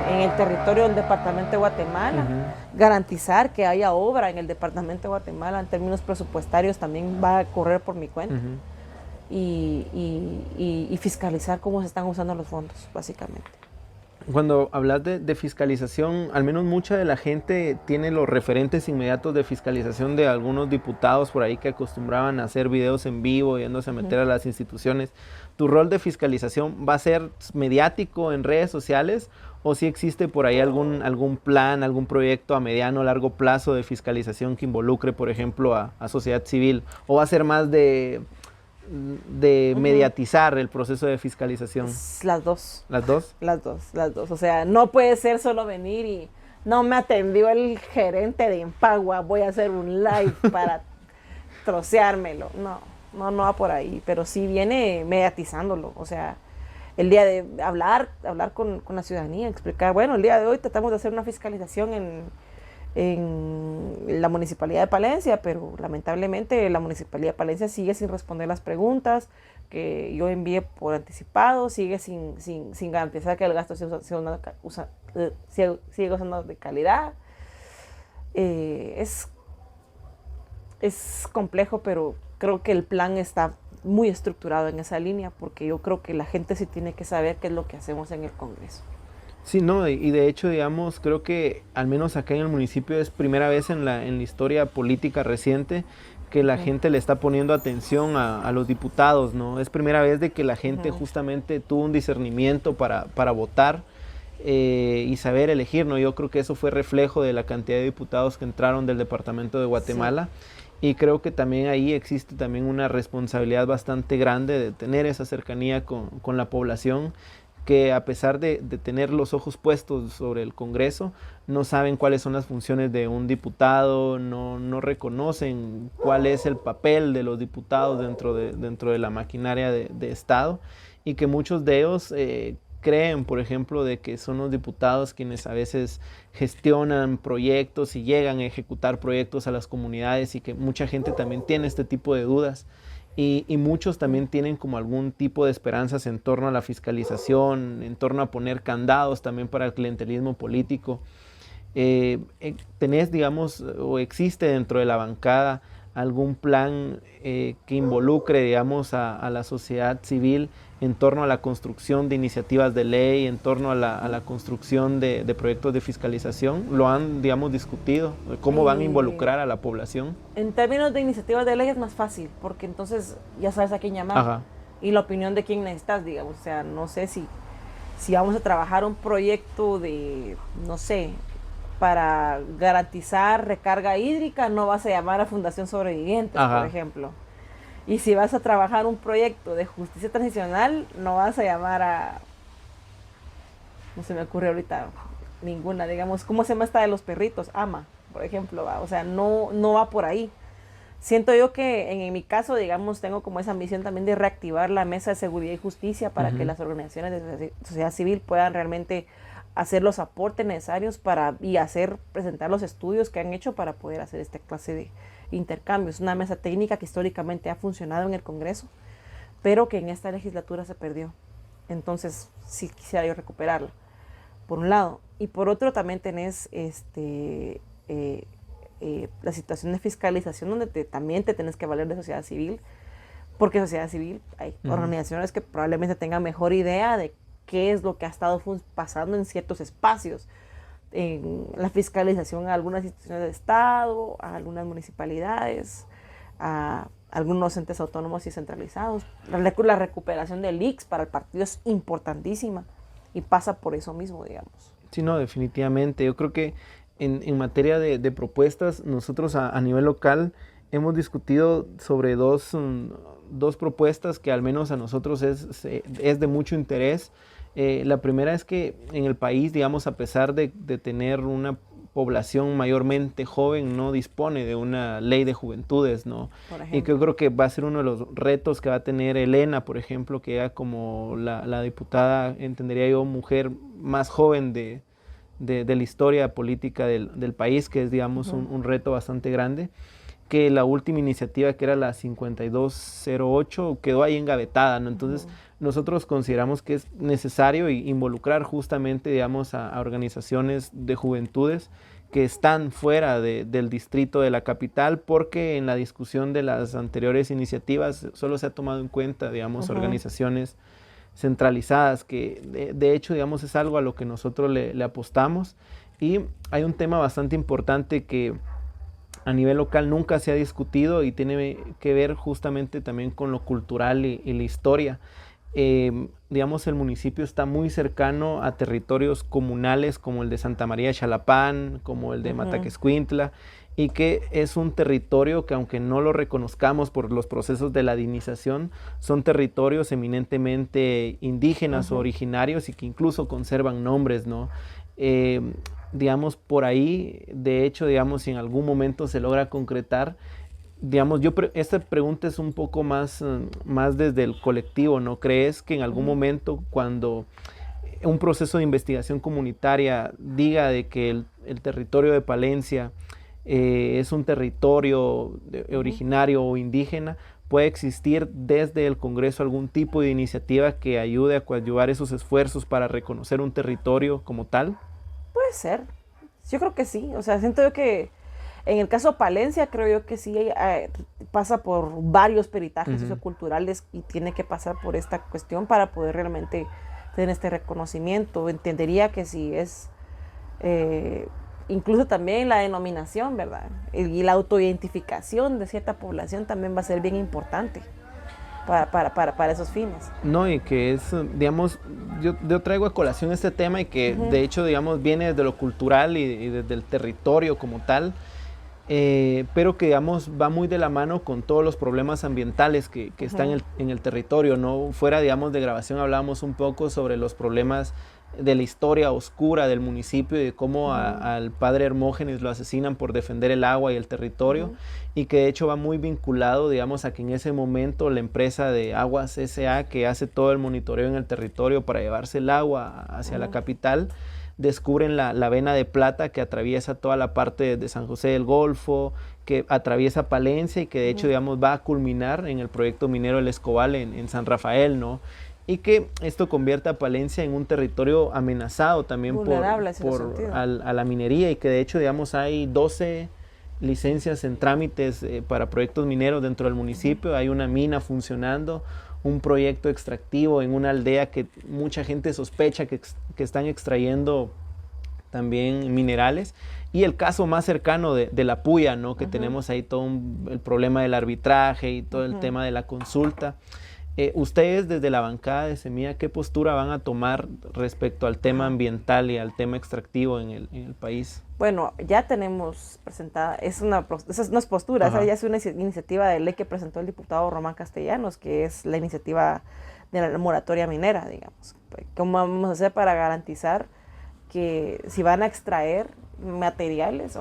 [SPEAKER 3] el territorio del departamento de Guatemala, garantizar que haya obra en el departamento de Guatemala en términos presupuestarios también va a correr por mi cuenta. Y fiscalizar cómo se están usando los fondos, básicamente.
[SPEAKER 2] Cuando hablas de fiscalización, al menos mucha de la gente tiene los referentes inmediatos de fiscalización de algunos diputados por ahí que acostumbraban a hacer videos en vivo, yéndose a meter a las instituciones. ¿Tu rol de fiscalización va a ser mediático en redes sociales o si existe por ahí algún plan, algún proyecto a mediano o largo plazo de fiscalización que involucre, por ejemplo, a sociedad civil? ¿O va a ser más de mediatizar el proceso de fiscalización?
[SPEAKER 3] Las dos.
[SPEAKER 2] ¿Las dos?
[SPEAKER 3] Las dos. O sea, no puede ser solo venir y no me atendió el gerente de Impagua, voy a hacer un live para troceármelo. No va por ahí, pero sí viene mediatizándolo. O sea, el día de hablar con la ciudadanía, explicar, bueno, el día de hoy tratamos de hacer una fiscalización en la Municipalidad de Palencia, pero lamentablemente la Municipalidad de Palencia sigue sin responder las preguntas que yo envié por anticipado, sigue sin garantizar que el gasto sigue usando de calidad. Es complejo, pero creo que el plan está muy estructurado en esa línea, porque yo creo que la gente sí tiene que saber qué es lo que hacemos en el Congreso.
[SPEAKER 2] Sí, no, y de hecho, digamos, creo que al menos acá en el municipio es primera vez en la historia política reciente que la gente le está poniendo atención a los diputados, ¿no? Es primera vez de que la gente justamente tuvo un discernimiento para votar y saber elegir, ¿no? Yo creo que eso fue reflejo de la cantidad de diputados que entraron del departamento de Guatemala. Sí. Y creo que también ahí existe también una responsabilidad bastante grande de tener esa cercanía con la población, que a pesar de tener los ojos puestos sobre el Congreso, no saben cuáles son las funciones de un diputado, no reconocen cuál es el papel de los diputados dentro de la maquinaria de Estado, y que muchos de ellos creen, por ejemplo, de que son los diputados quienes a veces gestionan proyectos y llegan a ejecutar proyectos a las comunidades, y que mucha gente también tiene este tipo de dudas. Y muchos también tienen como algún tipo de esperanzas en torno a la fiscalización, en torno a poner candados también para el clientelismo político. ¿Tenés, digamos, o existe dentro de la bancada algún plan que involucre, digamos, a la sociedad civil en torno a la construcción de iniciativas de ley, en torno a la construcción de proyectos de fiscalización? ¿Lo han, digamos, discutido? ¿Cómo van a involucrar a la población?
[SPEAKER 3] En términos de iniciativas de ley es más fácil, porque entonces ya sabes a quién llamar.
[SPEAKER 2] Ajá.
[SPEAKER 3] Y la opinión de quién necesitas, digamos. O sea, no sé si vamos a trabajar un proyecto de, no sé, para garantizar recarga hídrica, no vas a llamar a Fundación Sobrevivientes, por ejemplo. Y si vas a trabajar un proyecto de justicia transicional, no vas a llamar a... No se me ocurre ahorita ninguna, digamos. ¿Cómo se llama esta de los perritos? AMA, por ejemplo. ¿Va? O sea, no va por ahí. Siento yo que en mi caso, digamos, tengo como esa misión también de reactivar la Mesa de Seguridad y Justicia para que las organizaciones de sociedad civil puedan realmente hacer los aportes necesarios presentar los estudios que han hecho para poder hacer esta clase de intercambios. Una mesa técnica que históricamente ha funcionado en el Congreso, pero que en esta legislatura se perdió. Entonces, sí quisiera yo recuperarla, por un lado. Y por otro, también tenés la situación de fiscalización, donde también te tenés que valer de sociedad civil, porque sociedad civil hay organizaciones que probablemente tengan mejor idea de qué es lo que ha estado pasando en ciertos espacios, en la fiscalización a algunas instituciones de Estado, a algunas municipalidades, a algunos entes autónomos y centralizados. La recuperación del ICS para el partido es importantísima y pasa por eso mismo, digamos.
[SPEAKER 2] Sí, no, definitivamente. Yo creo que en materia de propuestas, nosotros a nivel local hemos discutido sobre dos propuestas que al menos a nosotros es de mucho interés. La primera es que en el país, digamos, a pesar de tener una población mayormente joven, no dispone de una ley de juventudes, ¿no? Y que yo creo que va a ser uno de los retos que va a tener Elena, por ejemplo, que ya como la diputada, entendería yo, mujer más joven de la historia política del país, que es, digamos, un reto bastante grande, que la última iniciativa, que era la 5208, quedó ahí engavetada, ¿no? Entonces, nosotros consideramos que es necesario involucrar justamente, digamos, a organizaciones de juventudes que están fuera del distrito de la capital, porque en la discusión de las anteriores iniciativas solo se ha tomado en cuenta, digamos, organizaciones centralizadas, que de hecho, digamos, es algo a lo que nosotros le apostamos. Y hay un tema bastante importante que a nivel local nunca se ha discutido y tiene que ver justamente también con lo cultural y la historia. Digamos, el municipio está muy cercano a territorios comunales como el de Santa María de Xalapán, como el de Mataquescuintla, y que es un territorio que, aunque no lo reconozcamos por los procesos de ladinización, son territorios eminentemente indígenas o originarios y que incluso conservan nombres, ¿no? Digamos, por ahí, de hecho, digamos, si en algún momento se logra concretar, digamos, esta pregunta es un poco más desde el colectivo, ¿no? ¿Crees que en algún momento, cuando un proceso de investigación comunitaria diga de que el territorio de Palencia es un territorio originario o indígena, puede existir desde el Congreso algún tipo de iniciativa que ayude a coadyuvar esos esfuerzos para reconocer un territorio como tal?
[SPEAKER 3] Puede ser, yo creo que sí, o sea, siento yo que en el caso de Palencia creo yo que sí pasa por varios peritajes socioculturales y tiene que pasar por esta cuestión para poder realmente tener este reconocimiento. Entendería que sí es, incluso también la denominación, ¿verdad? Y la autoidentificación de cierta población también va a ser bien importante para esos fines.
[SPEAKER 2] No, y que es, digamos, yo traigo a colación este tema y que de hecho, digamos, viene desde lo cultural y desde el territorio como tal, pero que, digamos, va muy de la mano con todos los problemas ambientales que están en el territorio, ¿no? Fuera, digamos, de grabación hablábamos un poco sobre los problemas de la historia oscura del municipio y de cómo al padre Hermógenes lo asesinan por defender el agua y el territorio, y que de hecho va muy vinculado, digamos, a que en ese momento la empresa de Aguas S.A., que hace todo el monitoreo en el territorio para llevarse el agua hacia la capital, descubren la vena de plata que atraviesa toda la parte de San José del Golfo, que atraviesa Palencia y que de hecho, digamos, va a culminar en el proyecto minero El Escobal en San Rafael, ¿no? Y que esto convierte a Palencia en un territorio amenazado también a la minería, y que de hecho, digamos, hay 12 licencias en trámites para proyectos mineros dentro del municipio. Hay una mina funcionando, un proyecto extractivo en una aldea que mucha gente sospecha que están extrayendo también minerales, y el caso más cercano de La Puya, ¿no? Que tenemos ahí todo el problema del arbitraje y todo el tema de la consulta. Ustedes desde la bancada de Semilla, ¿qué postura van a tomar respecto al tema ambiental y al tema extractivo en el país?
[SPEAKER 3] Bueno, ya tenemos presentada, esa no es postura, esa ya es una iniciativa de ley que presentó el diputado Román Castellanos, que es la iniciativa de la moratoria minera, digamos. ¿Cómo vamos a hacer para garantizar que si van a extraer materiales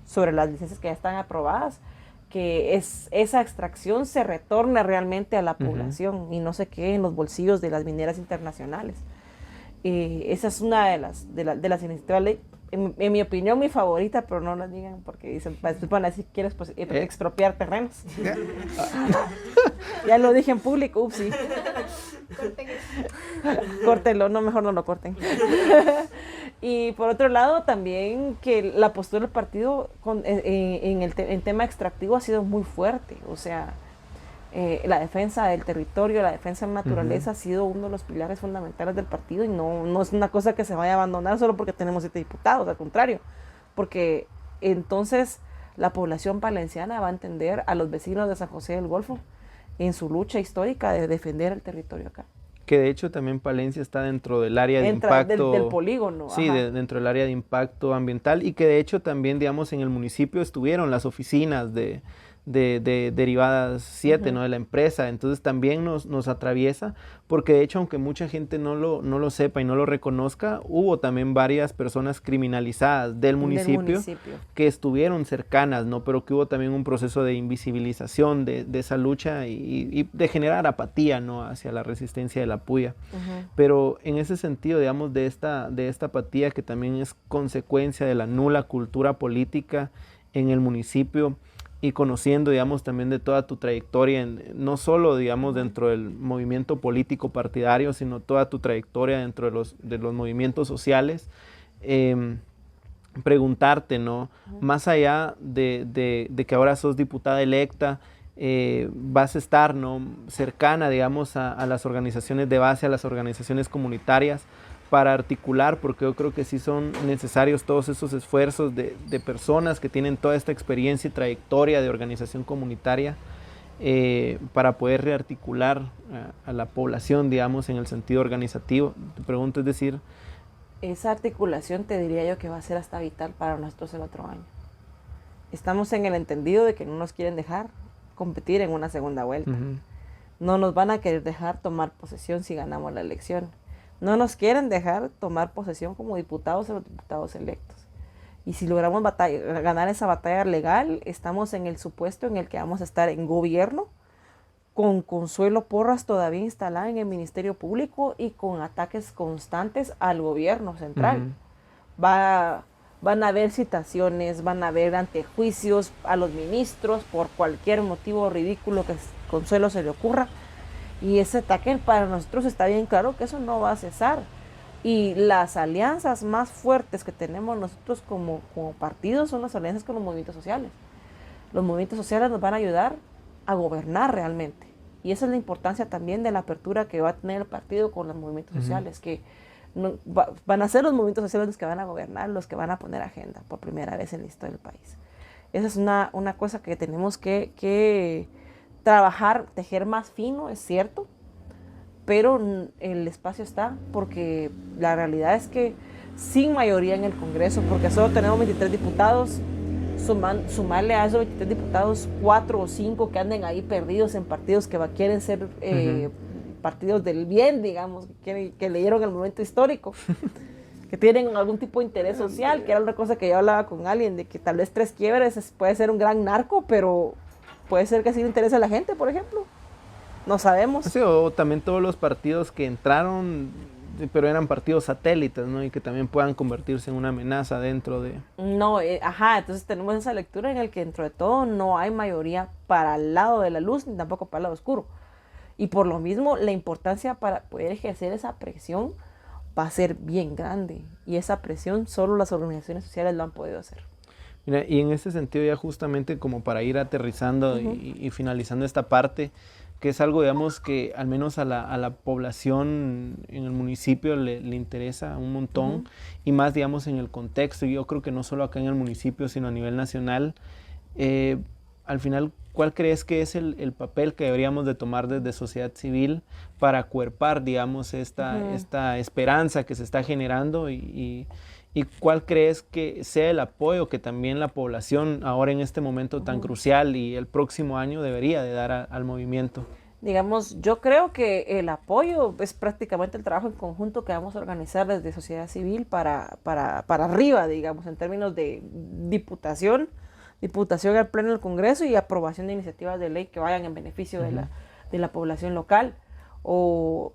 [SPEAKER 3] sobre las licencias que ya están aprobadas, que esa extracción se retorne realmente a la población y no se quede en los bolsillos de las mineras internacionales? Esa es una de las iniciativas de ley, en mi opinión, mi favorita, pero no la digan porque dicen, van a decir que quieres expropiar terrenos. Ya lo dije en público, upsi. Córtenlo, no, mejor no lo corten. Y por otro lado, también que la postura del partido en tema extractivo ha sido muy fuerte. O sea, La defensa del territorio, la defensa de la naturaleza ha sido uno de los pilares fundamentales del partido y no es una cosa que se vaya a abandonar solo porque tenemos 7 diputados, al contrario, porque entonces la población palenciana va a entender a los vecinos de San José del Golfo en su lucha histórica de defender el territorio acá.
[SPEAKER 2] Que de hecho también Palencia está dentro del área de impacto.
[SPEAKER 3] Del polígono.
[SPEAKER 2] Sí, dentro del área de impacto ambiental y que de hecho también, digamos, en el municipio estuvieron las oficinas de Derivadas 7, ¿no? De la empresa, entonces también nos atraviesa, porque de hecho, aunque mucha gente no lo sepa y no lo reconozca, hubo también varias personas criminalizadas del municipio que estuvieron cercanas, ¿no? Pero que hubo también un proceso de invisibilización de esa lucha y de generar apatía, ¿no? Hacia la resistencia de la puya. Pero en ese sentido, digamos, de esta apatía que también es consecuencia de la nula cultura política en el municipio, y conociendo, digamos, también de toda tu trayectoria, no solo, digamos, dentro del movimiento político partidario, sino toda tu trayectoria dentro de los movimientos sociales, preguntarte, ¿no? Más allá de que ahora sos diputada electa, vas a estar, ¿no? Cercana, digamos, a las organizaciones de base, a las organizaciones comunitarias, para articular, porque yo creo que sí son necesarios todos esos esfuerzos de personas que tienen toda esta experiencia y trayectoria de organización comunitaria para poder rearticular a la población, digamos, en el sentido organizativo. Te pregunto, es decir...
[SPEAKER 3] Esa articulación te diría yo que va a ser hasta vital para nosotros el otro año. Estamos en el entendido de que no nos quieren dejar competir en una segunda vuelta. No nos van a querer dejar tomar posesión si ganamos la elección. No nos quieren dejar tomar posesión como diputados o los diputados electos. Y si logramos ganar esa batalla legal, estamos en el supuesto en el que vamos a estar en gobierno, con Consuelo Porras todavía instalada en el Ministerio Público y con ataques constantes al gobierno central. Van a haber citaciones, van a haber antejuicios a los ministros por cualquier motivo ridículo que Consuelo se le ocurra. Y ese ataque para nosotros está bien claro que eso no va a cesar. Y las alianzas más fuertes que tenemos nosotros como partidos son las alianzas con los movimientos sociales. Los movimientos sociales nos van a ayudar a gobernar realmente. Y esa es la importancia también de la apertura que va a tener el partido con los movimientos sociales, que van a ser los movimientos sociales los que van a gobernar, los que van a poner agenda por primera vez en la historia del país. Esa es una cosa que tenemos que trabajar, tejer más fino, es cierto, pero el espacio está, porque la realidad es que sin mayoría en el Congreso, porque solo tenemos 23 diputados, sumarle a esos 23 diputados 4 o 5 que anden ahí perdidos en partidos que quieren ser partidos del bien, digamos, que leyeron el momento histórico, que tienen algún tipo de interés social, que era una cosa que yo hablaba con alguien, de que tal vez Tres Quiebres puede ser un gran narco, pero puede ser que sí le interese a la gente, por ejemplo. No sabemos.
[SPEAKER 2] Sí, o también todos los partidos que entraron, pero eran partidos satélites, ¿no? Y que también puedan convertirse en una amenaza dentro de...
[SPEAKER 3] No, entonces tenemos esa lectura en el que dentro de todo no hay mayoría para el lado de la luz, ni tampoco para el lado oscuro. Y por lo mismo, la importancia para poder ejercer esa presión va a ser bien grande. Y esa presión solo las organizaciones sociales lo han podido hacer.
[SPEAKER 2] Mira, y en ese sentido ya justamente como para ir aterrizando y finalizando esta parte, que es algo, digamos, que al menos a la población en el municipio le interesa un montón, y más, digamos, en el contexto, yo creo que no solo acá en el municipio, sino a nivel nacional. Al final, ¿cuál crees que es el papel que deberíamos de tomar desde sociedad civil para acuerpar, digamos, esta esperanza que se está generando ¿Y cuál crees que sea el apoyo que también la población ahora en este momento tan crucial y el próximo año debería de dar al movimiento?
[SPEAKER 3] Digamos, yo creo que el apoyo es prácticamente el trabajo en conjunto que vamos a organizar desde sociedad civil para arriba, digamos, en términos de diputación al pleno del Congreso y aprobación de iniciativas de ley que vayan en beneficio de la población local. O...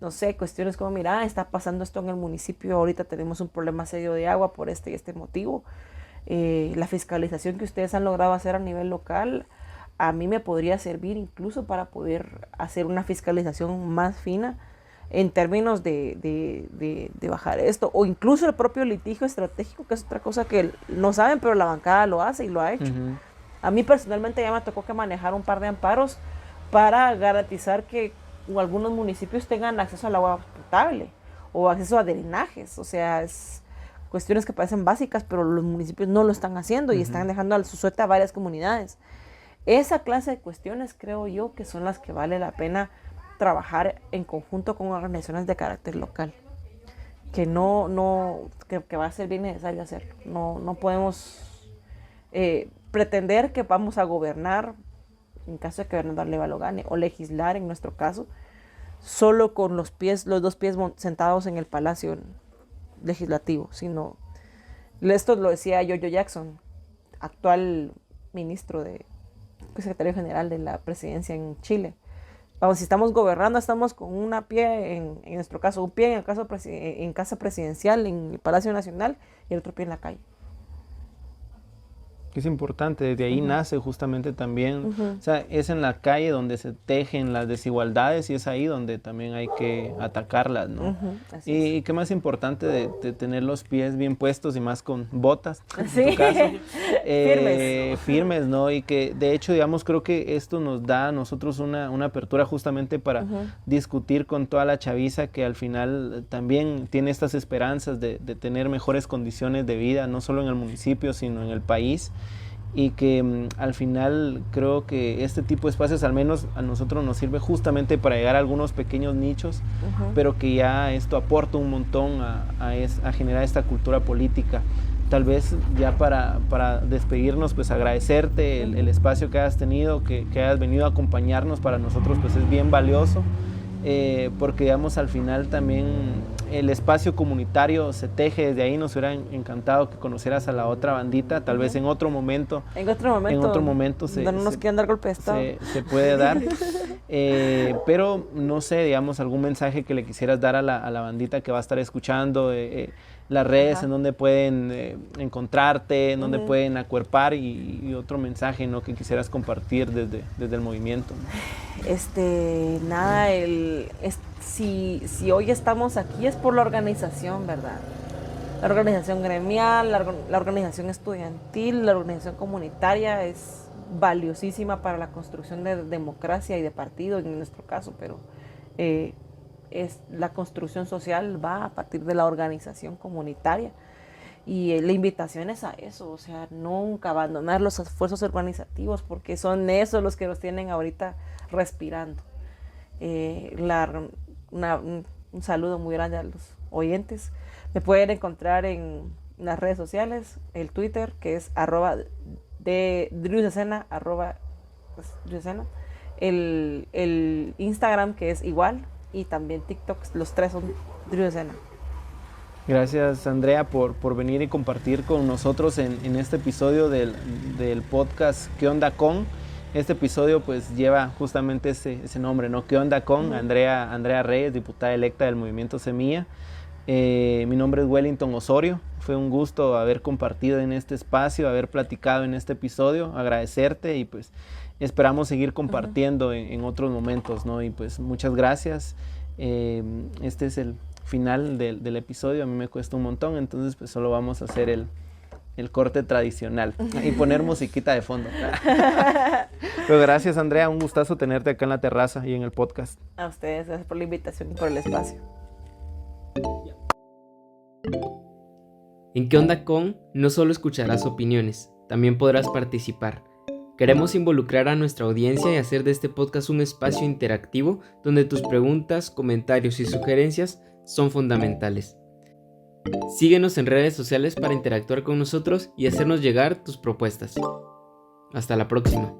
[SPEAKER 3] no sé, cuestiones como, mira, está pasando esto en el municipio, ahorita tenemos un problema serio de agua por este y este motivo. La fiscalización que ustedes han logrado hacer a nivel local, a mí me podría servir incluso para poder hacer una fiscalización más fina en términos de bajar esto, o incluso el propio litigio estratégico, que es otra cosa que no saben, pero la bancada lo hace y lo ha hecho. A mí personalmente ya me tocó que manejar un par de amparos para garantizar que algunos municipios tengan acceso al agua potable o acceso a drenajes. O sea, es cuestiones que parecen básicas, pero los municipios no lo están haciendo y están dejando al su suerte a varias comunidades. Esa clase de cuestiones creo yo que son las que vale la pena trabajar en conjunto con organizaciones de carácter local, que que va a ser bien necesario hacerlo. No podemos pretender que vamos a gobernar, en caso de que Bernardo Leiva lo gane, o legislar en nuestro caso, solo con los dos pies sentados en el Palacio Legislativo, sino, esto lo decía Yoyo Jackson, actual secretario general de la presidencia en Chile. Vamos, si estamos gobernando, estamos con un pie, en nuestro caso, un pie en casa presidencial, en el Palacio Nacional, y el otro pie en la calle.
[SPEAKER 2] Es importante, desde ahí nace justamente también, o sea, es en la calle donde se tejen las desigualdades y es ahí donde también hay que atacarlas, ¿no? Y qué más importante de tener los pies bien puestos y más con botas, en tu caso, firmes, ¿no? Y que de hecho, digamos, creo que esto nos da a nosotros una apertura justamente para discutir con toda la chaviza que al final también tiene estas esperanzas de tener mejores condiciones de vida, no solo en el municipio, sino en el país. Y que al final creo que este tipo de espacios al menos a nosotros nos sirve justamente para llegar a algunos pequeños nichos, pero que ya esto aporta un montón a generar esta cultura política. Tal vez ya para despedirnos, pues agradecerte el espacio que hayas tenido, que hayas venido a acompañarnos, para nosotros pues es bien valioso, porque digamos al final también el espacio comunitario se teje desde ahí. Nos hubiera encantado que conocieras a la otra bandita, tal vez en otro momento.
[SPEAKER 3] En otro momento
[SPEAKER 2] no
[SPEAKER 3] nos quieren dar golpe de estado.
[SPEAKER 2] Se puede dar, pero no sé, digamos, algún mensaje que le quisieras dar a la bandita que va a estar escuchando, las redes en donde pueden encontrarte, en donde pueden acuerpar y otro mensaje, ¿no?, que quisieras compartir desde el movimiento, ¿no?
[SPEAKER 3] Nada, si hoy estamos aquí es por la organización, ¿verdad? La organización gremial, la organización estudiantil, la organización comunitaria es valiosísima para la construcción de democracia y de partido en nuestro caso, pero la construcción social va a partir de la organización comunitaria y la invitación es a eso, o sea, nunca abandonar los esfuerzos organizativos porque son esos los que nos tienen ahorita respirando. Un saludo muy grande a los oyentes. Me pueden encontrar en las redes sociales, el Twitter que es @driusesena, el Instagram que es igual, y también TikTok, los tres son Driusesena.
[SPEAKER 2] Gracias, Andrea, por venir y compartir con nosotros en este episodio del podcast ¿Qué onda con? Este episodio pues lleva justamente ese nombre, ¿no? ¿Qué onda con? Andrea Reyes, diputada electa del Movimiento Semilla. Mi nombre es Wellington Osorio. Fue un gusto haber compartido en este espacio, haber platicado en este episodio, agradecerte y pues esperamos seguir compartiendo en otros momentos, ¿no? Y pues muchas gracias. Este es el final del episodio. A mí me cuesta un montón, entonces pues solo vamos a hacer el corte tradicional y poner musiquita de fondo. Pero gracias, Andrea, un gustazo tenerte acá en la terraza y en el podcast.
[SPEAKER 3] A ustedes, gracias por la invitación y por el espacio.
[SPEAKER 1] En ¿Qué onda con? No solo escucharás opiniones, también podrás participar. Queremos involucrar a nuestra audiencia y hacer de este podcast un espacio interactivo donde tus preguntas, comentarios y sugerencias son fundamentales. Síguenos en redes sociales para interactuar con nosotros y hacernos llegar tus propuestas. Hasta la próxima.